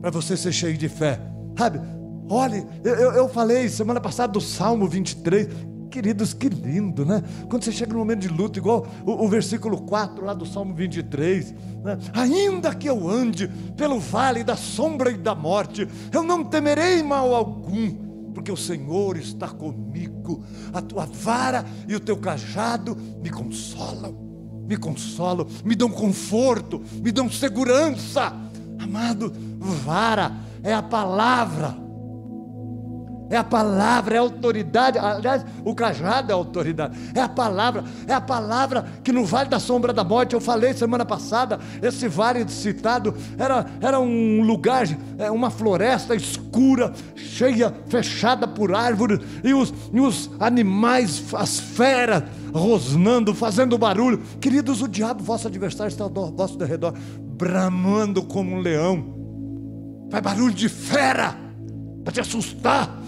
para você ser cheio de fé. Sabe, olhe, eu falei semana passada do Salmo 23, queridos, que lindo, né? Quando você chega no momento de luta, igual o versículo 4 lá do Salmo 23, né? Ainda que eu ande pelo vale da sombra e da morte, eu não temerei mal algum, porque o Senhor está comigo. A tua vara e o teu cajado me consolam, me dão conforto, me dão segurança. Amado, vara é a palavra. É a palavra, é a autoridade. Aliás, o cajado é a autoridade. É a palavra que no vale da sombra da morte, eu falei semana passada, esse vale citado era um lugar, uma floresta escura, cheia, fechada por árvores, e os animais, as feras, rosnando, fazendo barulho. Queridos, o diabo, vosso adversário, está ao vosso derredor, bramando como um leão. Faz barulho de fera para te assustar.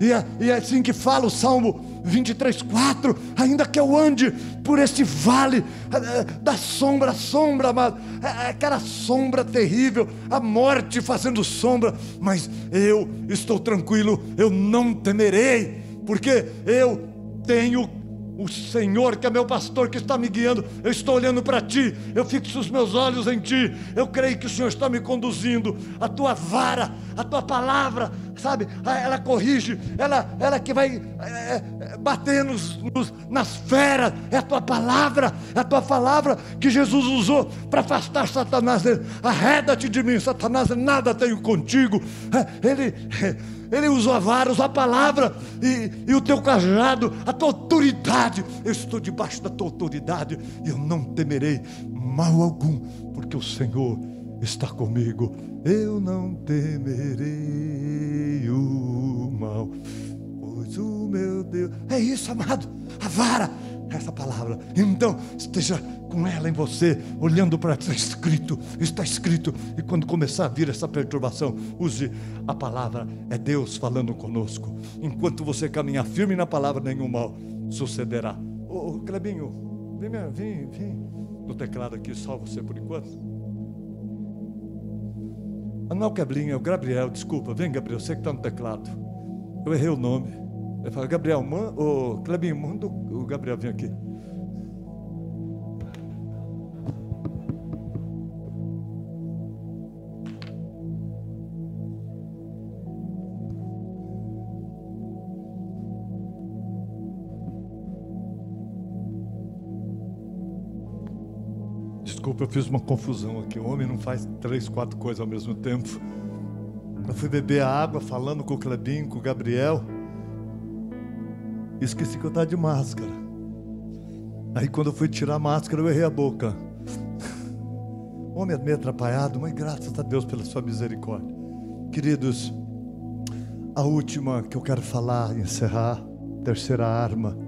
E é assim que fala o Salmo 23:4. Ainda que eu ande por esse vale da sombra, amado, aquela sombra terrível, a morte fazendo sombra, mas eu estou tranquilo, eu não temerei, porque eu tenho o Senhor, que é meu pastor, que está me guiando. Eu estou olhando para ti, eu fixo os meus olhos em ti, eu creio que o Senhor está me conduzindo. A tua vara, a tua palavra, sabe, ela corrige, ela que vai bater nas feras. É a tua palavra que Jesus usou para afastar Satanás dele. Arreda-te de mim, Satanás, nada tenho contigo. Ele usou a vara, usou a palavra e o teu cajado, a tua autoridade. Eu estou debaixo da tua autoridade e eu não temerei mal algum, porque o Senhor está comigo. Eu não temerei o mal, pois o meu Deus. É isso, amado, a vara, essa palavra. Então esteja com ela em você, olhando para está escrito. E quando começar a vir essa perturbação, use a palavra. É Deus falando conosco. Enquanto você caminhar firme na palavra, nenhum mal sucederá. Ô Clebinho, vem no teclado aqui, só você por enquanto. Não é o Clebinho, é o Gabriel, desculpa. Vem, Gabriel, você que está no teclado. Eu errei o nome. Ele fala: Gabriel, Clebinho, manda o Gabriel vir aqui. Desculpa, eu fiz uma confusão aqui. O homem não faz 3, 4 coisas ao mesmo tempo. Eu fui beber a água falando com o Clebinho, com o Gabriel. Esqueci que eu estava de máscara. Aí quando eu fui tirar a máscara, eu errei a boca. O homem é meio atrapalhado, mas graças a Deus pela sua misericórdia. Queridos, a última que eu quero falar, encerrar, terceira arma,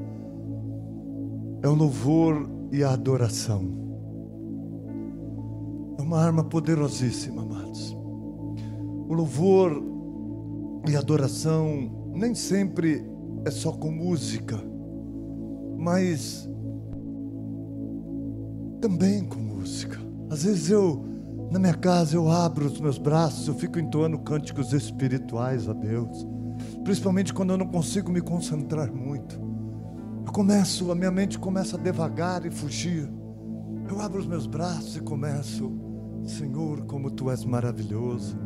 é o louvor e a adoração. É uma arma poderosíssima, amados. O louvor e a adoração nem sempre é só com música, mas também com música. Às vezes na minha casa, eu abro os meus braços, eu fico entoando cânticos espirituais a Deus, principalmente quando eu não consigo me concentrar muito. A minha mente começa a devagar e fugir. Eu abro os meus braços e começo: Senhor, como Tu és maravilhoso.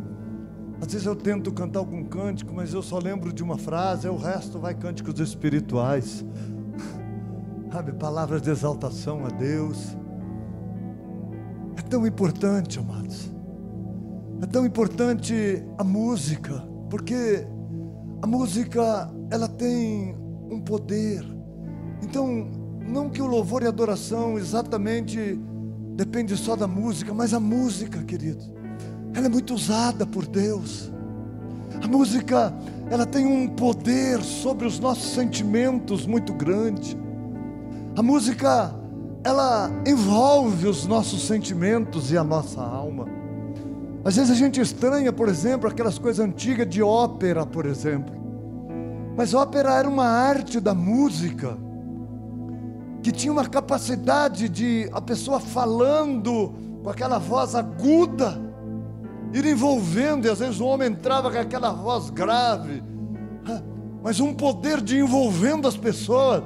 Às vezes eu tento cantar algum cântico, mas eu só lembro de uma frase, o resto vai cânticos espirituais. sabe, palavras de exaltação a Deus. É tão importante, amados. É tão importante a música, porque a música, ela tem um poder. Então, não que o louvor e a adoração exatamente depende só da música, mas a música, querido, ela é muito usada por Deus. A música, ela tem um poder sobre os nossos sentimentos muito grande. A música, ela envolve os nossos sentimentos e a nossa alma. Às vezes a gente estranha, por exemplo, aquelas coisas antigas de ópera, por exemplo. Mas ópera era uma arte da música que tinha uma capacidade de a pessoa falando com aquela voz aguda, ir envolvendo, e às vezes o homem entrava com aquela voz grave, mas um poder de envolvendo as pessoas,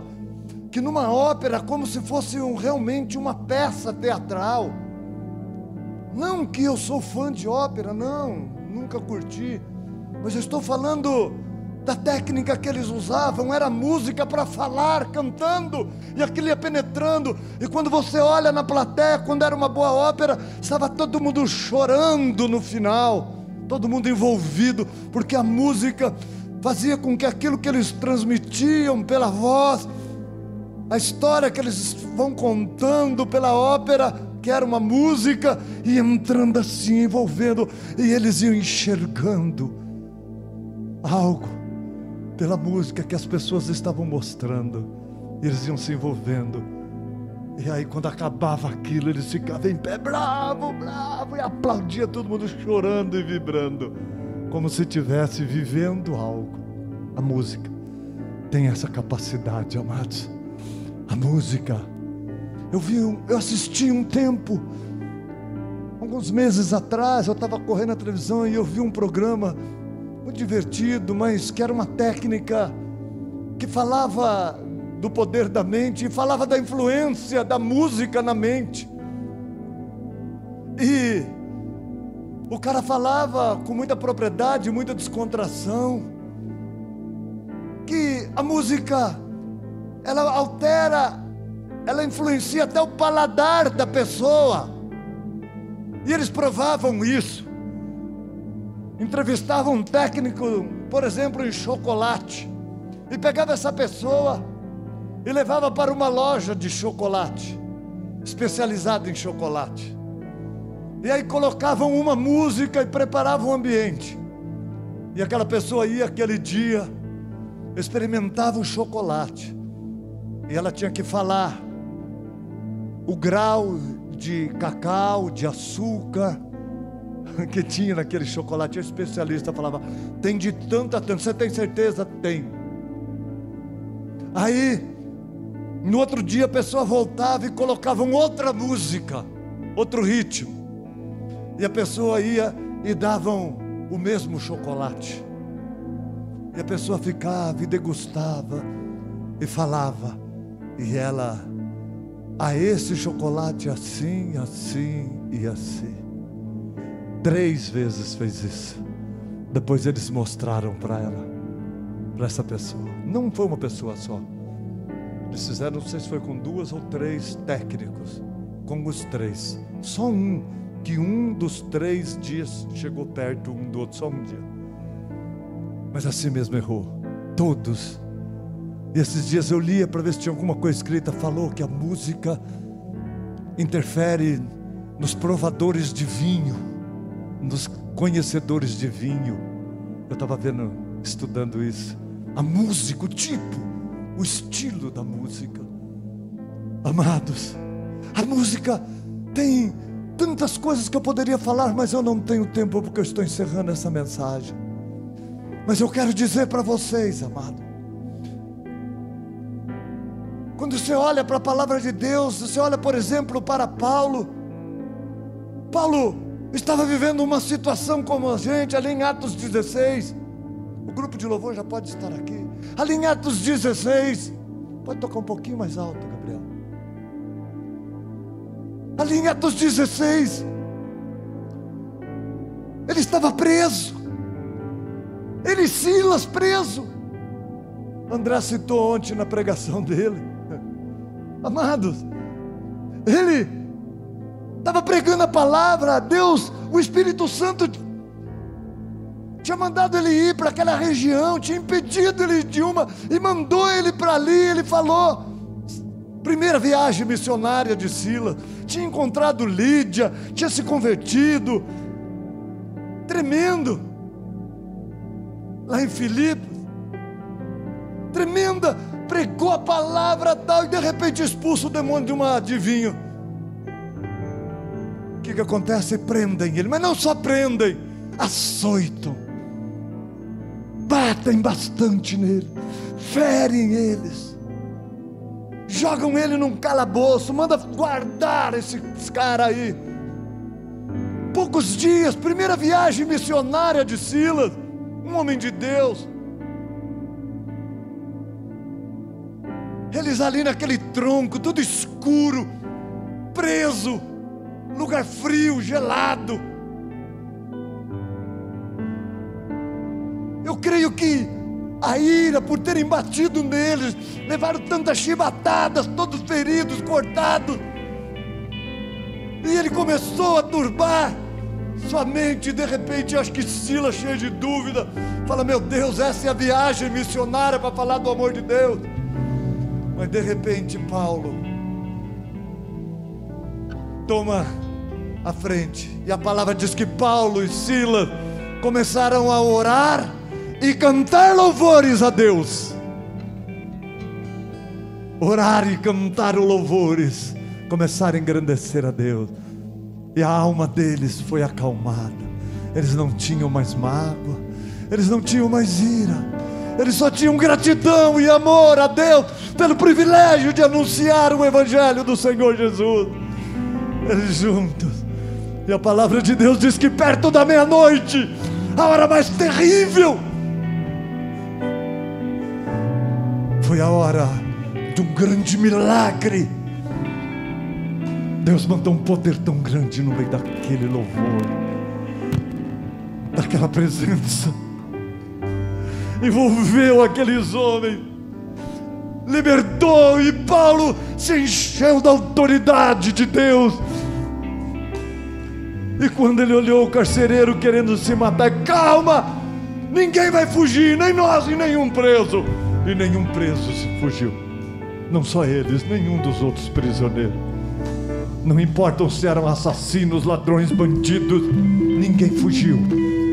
que numa ópera, como se fosse realmente uma peça teatral. Não que eu sou fã de ópera, não, nunca curti, mas eu estou falando da técnica que eles usavam. Era música para falar, cantando, e aquilo ia penetrando, e quando você olha na plateia, quando era uma boa ópera, estava todo mundo chorando no final, todo mundo envolvido, porque a música fazia com que aquilo que eles transmitiam pela voz, a história que eles vão contando pela ópera, que era uma música, e entrando assim, envolvendo, e eles iam enxergando algo pela música que as pessoas estavam mostrando, e eles iam se envolvendo. E aí quando acabava aquilo, eles ficavam em pé, bravo, bravo, e aplaudia, todo mundo chorando e vibrando, como se estivesse vivendo algo. A música tem essa capacidade, amados. A música, eu assisti um tempo, alguns meses atrás, eu estava correndo na televisão e eu vi um programa muito divertido, mas que era uma técnica que falava do poder da mente, e falava da influência da música na mente. E o cara falava com muita propriedade, muita descontração, que a música, ela altera, ela influencia até o paladar da pessoa. E eles provavam isso. Entrevistavam um técnico, por exemplo, em chocolate, e pegava essa pessoa e levava para uma loja de chocolate, especializada em chocolate. E aí colocavam uma música e preparavam o ambiente. E aquela pessoa ia aquele dia, experimentava o chocolate, e ela tinha que falar o grau de cacau, de açúcar que tinha naquele chocolate. O especialista falava: tem de tanto a tanto. Você tem certeza? Tem. Aí no outro dia a pessoa voltava e colocavam outra música, outro ritmo, e a pessoa ia e davam o mesmo chocolate, e a pessoa ficava e degustava e falava, e ela: a esse chocolate assim, assim e assim. 3 vezes fez isso. Depois eles mostraram para ela, para essa pessoa. Não foi uma pessoa só. Eles fizeram, não sei se foi com 2 ou 3 técnicos. Com os 3. Só um, que um dos 3 dias chegou perto um do outro, só um dia. Mas assim mesmo errou. Todos. E esses dias eu lia para ver se tinha alguma coisa escrita. Falou que a música interfere nos provadores de vinho, nos conhecedores de vinho. Eu estava vendo, estudando isso. A música, o tipo, o estilo da música. Amados, a música tem tantas coisas que eu poderia falar, mas eu não tenho tempo, porque eu estou encerrando essa mensagem. Mas eu quero dizer para vocês, amado, quando você olha para a palavra de Deus, você olha, por exemplo, para Paulo. Paulo estava vivendo uma situação como a gente, ali em Atos 16. O grupo de louvor já pode estar aqui. Ali em Atos 16. Pode tocar um pouquinho mais alto, Gabriel. Ali em Atos 16. Ele estava preso. Ele e Silas preso. André citou ontem na pregação dele. Amados, ele estava pregando a palavra. Deus, o Espírito Santo tinha mandado ele ir para aquela região, tinha impedido ele de uma, e mandou ele para ali. Ele falou, primeira viagem missionária de Silas, tinha encontrado Lídia, tinha se convertido, tremendo, lá em Filipos, tremenda, pregou a palavra tal, e de repente expulsa o demônio de vinho. O que acontece? Prendem ele, mas não só prendem, açoitam, batem bastante nele, ferem eles, jogam ele num calabouço, manda guardar esse cara aí. Poucos dias, primeira viagem missionária de Silas, um homem de Deus. Eles ali naquele tronco, tudo escuro, preso, lugar frio, gelado. Eu creio que a ira por terem batido neles, levaram tantas chibatadas, todos feridos, cortados, e ele começou a turbar sua mente. E de repente, acho que Silas, cheio de dúvida, fala: meu Deus, essa é a viagem missionária para falar do amor de Deus. Mas de repente Paulo toma a frente, e a palavra diz que Paulo e Silas começaram a orar e cantar louvores a Deus. Orar e cantar louvores, começaram a engrandecer a Deus, e a alma deles foi acalmada. Eles não tinham mais mágoa, eles não tinham mais ira, eles só tinham gratidão e amor a Deus pelo privilégio de anunciar o Evangelho do Senhor Jesus. Eles juntos, e a palavra de Deus diz que perto da meia-noite, a hora mais terrível, foi a hora de um grande milagre. Deus mandou um poder tão grande no meio daquele louvor, daquela presença, envolveu aqueles homens, libertou, e Paulo se encheu da autoridade de Deus. E quando ele olhou o carcereiro querendo se matar: calma, ninguém vai fugir, nem nós e nenhum preso. E nenhum preso se fugiu, não só eles, nenhum dos outros prisioneiros. Não importam se eram assassinos, ladrões, bandidos, ninguém fugiu.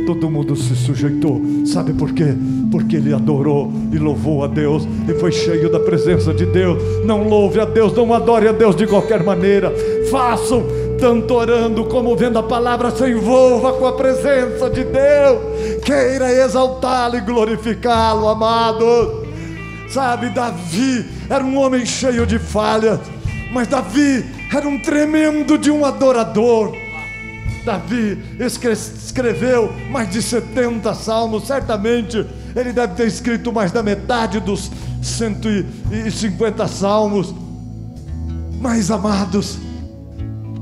Todo mundo se sujeitou. Sabe por quê? Porque ele adorou e louvou a Deus, e foi cheio da presença de Deus. Não louve a Deus, não adore a Deus de qualquer maneira. Façam, tanto orando como vendo a palavra, se envolva com a presença de Deus. Queira exaltá-lo e glorificá-lo, amado. Sabe, Davi era um homem cheio de falhas, mas Davi era um tremendo de um adorador. Davi escreveu mais de 70 salmos. Certamente ele deve ter escrito mais da metade dos 150 salmos. Mas, amados,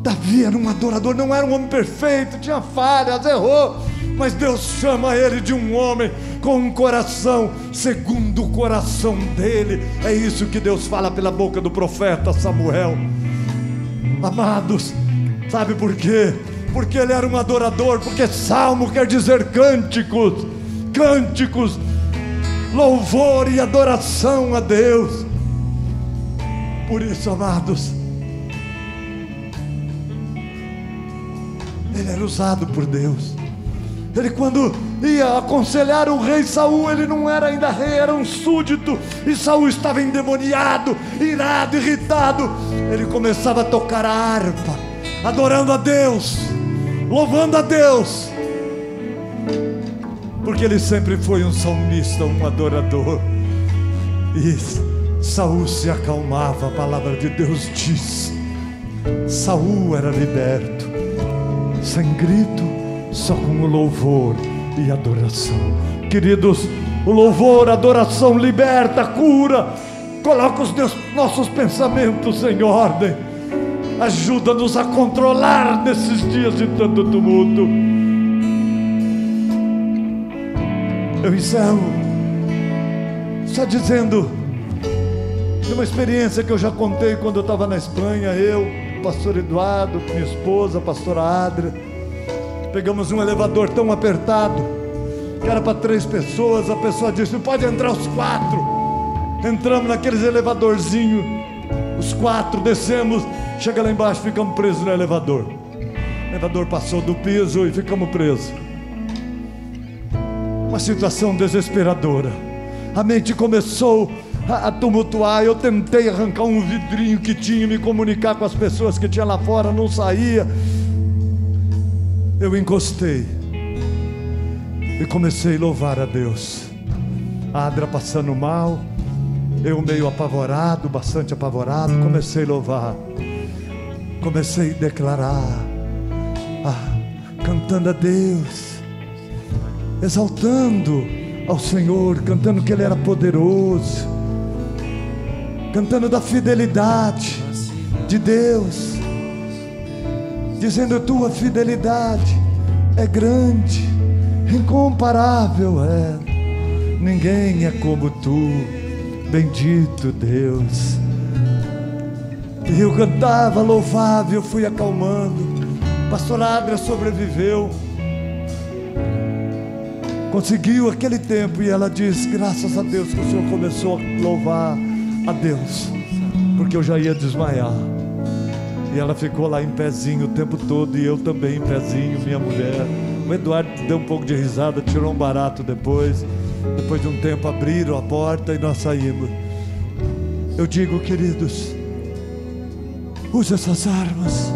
Davi era um adorador, não era um homem perfeito, tinha falhas, errou, mas Deus chama ele de um homem com um coração segundo o coração dele. É isso que Deus fala pela boca do profeta Samuel. Amados, sabe por quê? Porque ele era um adorador, porque salmo quer dizer cânticos, cânticos, louvor e adoração a Deus. Por isso, amados, ele era usado por Deus. Ele, quando ia aconselhar o rei Saul, ele não era ainda rei, era um súdito, e Saul estava endemoniado, irado, irritado. Ele começava a tocar a harpa, adorando a Deus, louvando a Deus, porque ele sempre foi um salmista, um adorador. E Saul se acalmava. A palavra de Deus diz: Saul era liberto, sem grito, só com o louvor e adoração. Queridos, o louvor, a adoração liberta, cura, coloca os nossos pensamentos em ordem, ajuda-nos a controlar nesses dias de tanto tumulto. Eu encerro só dizendo De uma experiência que eu já contei quando eu estava na Espanha, eu, pastor Eduardo, minha esposa, a pastora Adria, pegamos um elevador tão apertado, que era para 3 pessoas, a pessoa disse, pode entrar os 4. Entramos naqueles elevadorzinhos, os 4, descemos, chega lá embaixo, ficamos presos no elevador. O elevador passou do piso e ficamos presos. Uma situação desesperadora. A mente começou a tumultuar. Eu tentei arrancar um vidrinho que tinha, me comunicar com as pessoas que tinha lá fora, não saía. Eu encostei e comecei a louvar a Deus. A Adra passando mal, eu meio apavorado, bastante apavorado, comecei a louvar. Comecei a declarar, cantando a Deus, exaltando ao Senhor, cantando que Ele era poderoso, cantando da fidelidade de Deus, dizendo, tua fidelidade é grande, incomparável é, ninguém é como tu, bendito Deus. E eu cantava, louvava, eu fui acalmando. Pastora Adria sobreviveu, conseguiu aquele tempo, e ela disse, graças a Deus que o Senhor começou a louvar a Deus, porque eu já ia desmaiar. E ela ficou lá em pezinho o tempo todo, e eu também em pezinho, minha mulher. O Eduardo deu um pouco de risada, tirou um barato depois de um tempo abriram a porta e nós saímos. Eu digo, queridos, use essas armas.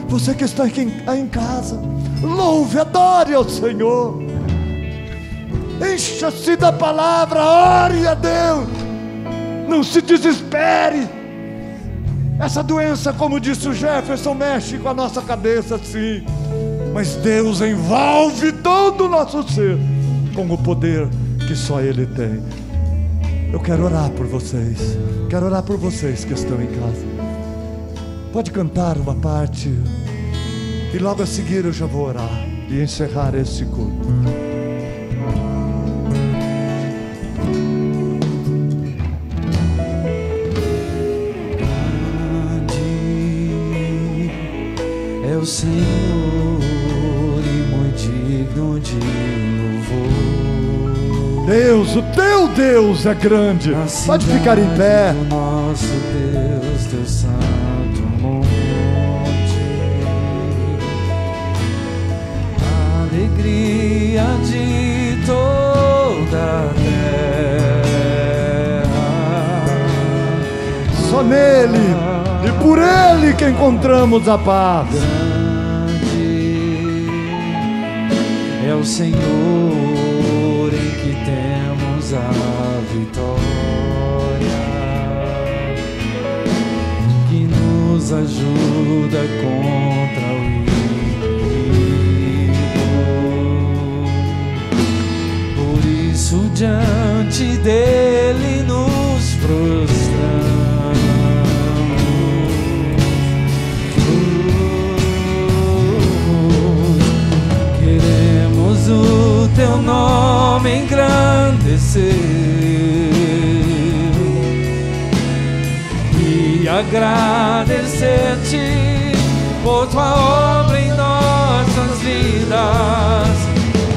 Você que está aqui em casa, louve, adore ao Senhor, encha-se da palavra, ore a Deus, não se desespere. Essa doença, como disse o Jefferson, mexe com a nossa cabeça, sim, mas Deus envolve todo o nosso ser com o poder que só Ele tem. Eu quero orar por vocês, quero orar por vocês que estão em casa. Pode cantar uma parte, e logo a seguir eu já vou orar e encerrar esse culto. É o Senhor e muito digno de louvor. Deus, o teu Deus é grande. Pode ficar em pé. O nosso Deus, teu santo monte, a alegria de toda a terra. Só nele e por ele que encontramos a paz. É o Senhor em que temos a vitória, que nos ajuda contra o inimigo. Por isso diante dele nos prostramos. O teu nome engrandecer e agradecer-te por tua obra em nossas vidas.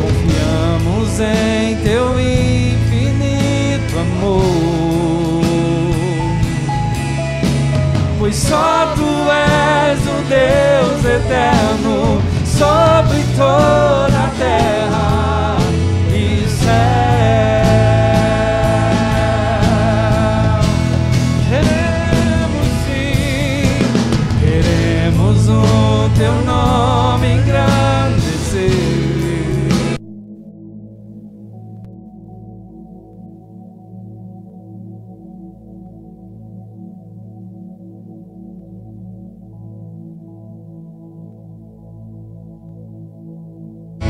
Confiamos em teu infinito amor, pois só tu és o Deus eterno sobre toda a terra e céu. Queremos sim, queremos o teu nome engrandecer.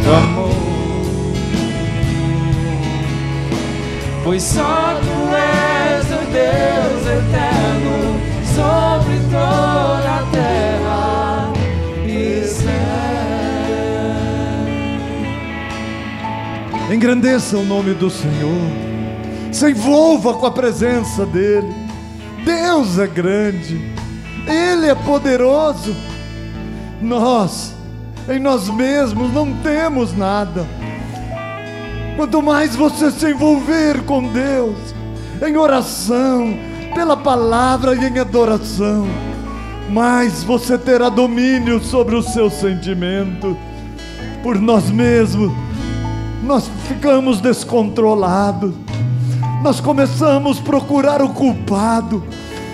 Amor, pois só tu és o Deus eterno sobre toda a terra e céu. Engrandeça o nome do Senhor, se envolva com a presença dEle, Deus é grande, Ele é poderoso. Nós, em nós mesmos, não temos nada. Quanto mais você se envolver com Deus, em oração, pela palavra e em adoração, mais você terá domínio sobre os seus sentimentos. Por nós mesmos, nós ficamos descontrolados, nós começamos a procurar o culpado,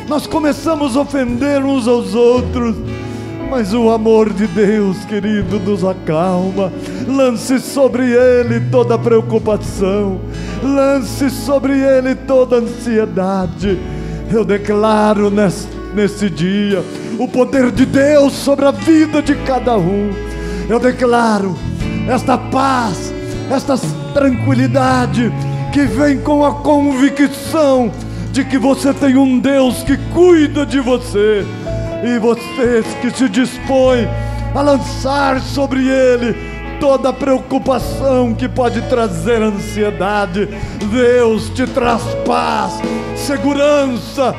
nós começamos a ofender uns aos outros. Mas o amor de Deus, querido, nos acalma. Lance sobre Ele toda preocupação, lance sobre Ele toda ansiedade. Eu declaro nesse dia o poder de Deus sobre a vida de cada um. Eu declaro esta paz, esta tranquilidade que vem com a convicção de que você tem um Deus que cuida de você. E vocês que se dispõem a lançar sobre Ele toda preocupação que pode trazer ansiedade, Deus te traz paz, segurança,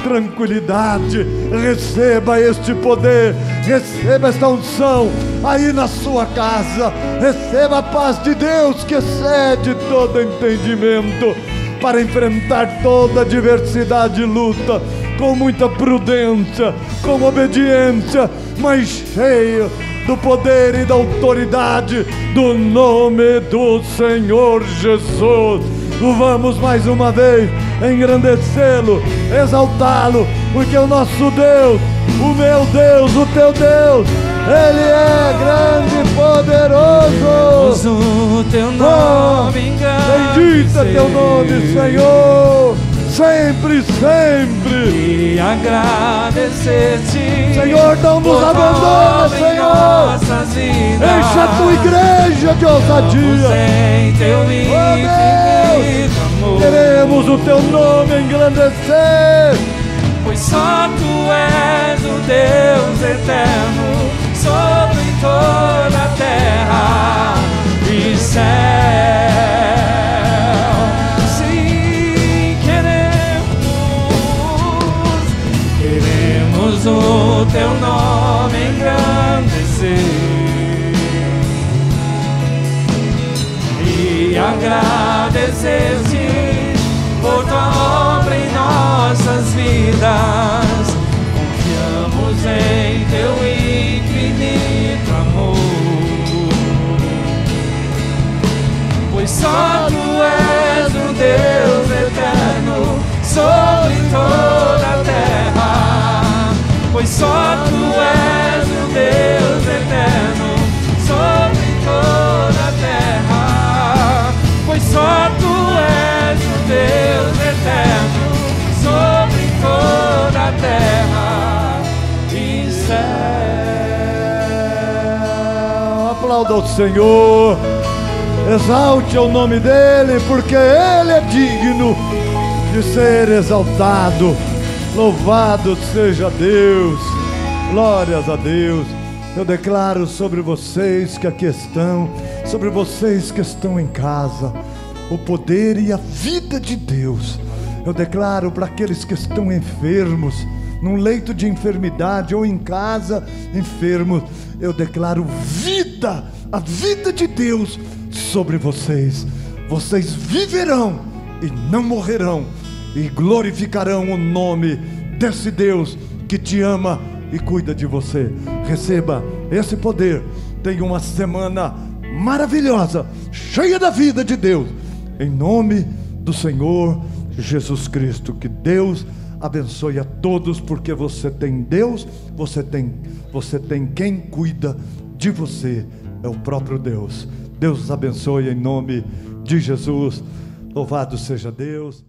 tranquilidade. Receba este poder, receba esta unção aí na sua casa. Receba a paz de Deus que excede todo entendimento, para enfrentar toda adversidade e luta com muita prudência, com obediência, mas cheio do poder e da autoridade do nome do Senhor Jesus. Vamos mais uma vez engrandecê-lo, exaltá-lo, porque o nosso Deus, o meu Deus, o teu Deus, Ele é grande e poderoso. O teu nome, bendito é teu nome, Senhor, sempre, sempre. E agradecer-te, Senhor, não nos abandona, Senhor. Enche a tua igreja de ousadia. Oh Deus, queremos o teu nome engrandecer, pois só tu és o Deus eterno sobre toda a terra e céu. Sim, queremos o teu nome engrandecer e agradecer-te por tua obra em nossas vidas. Confiamos em teu infinito amor, pois só tu és o Deus eterno sobre toda a terra, pois só tu és o Deus eterno sobre toda a terra, pois só tu és o Deus eterno sobre toda a terra e céu. Aplauda o Senhor, exalte o nome dEle, porque Ele é digno de ser exaltado. Louvado seja Deus, glórias a Deus. Eu declaro sobre vocês que aqui estão, sobre vocês que estão em casa, o poder e a vida de Deus. Eu declaro para aqueles que estão enfermos, num leito de enfermidade ou em casa enfermos, eu declaro vida, a vida de Deus sobre vocês. Vocês viverão e não morrerão, e glorificarão o nome desse Deus que te ama e cuida de você. Receba esse poder. Tenha uma semana maravilhosa, cheia da vida de Deus, em nome do Senhor Jesus Cristo. Que Deus abençoe a todos, porque você tem Deus, você tem quem cuida de você, é o próprio Deus. Deus abençoe em nome de Jesus. Louvado seja Deus.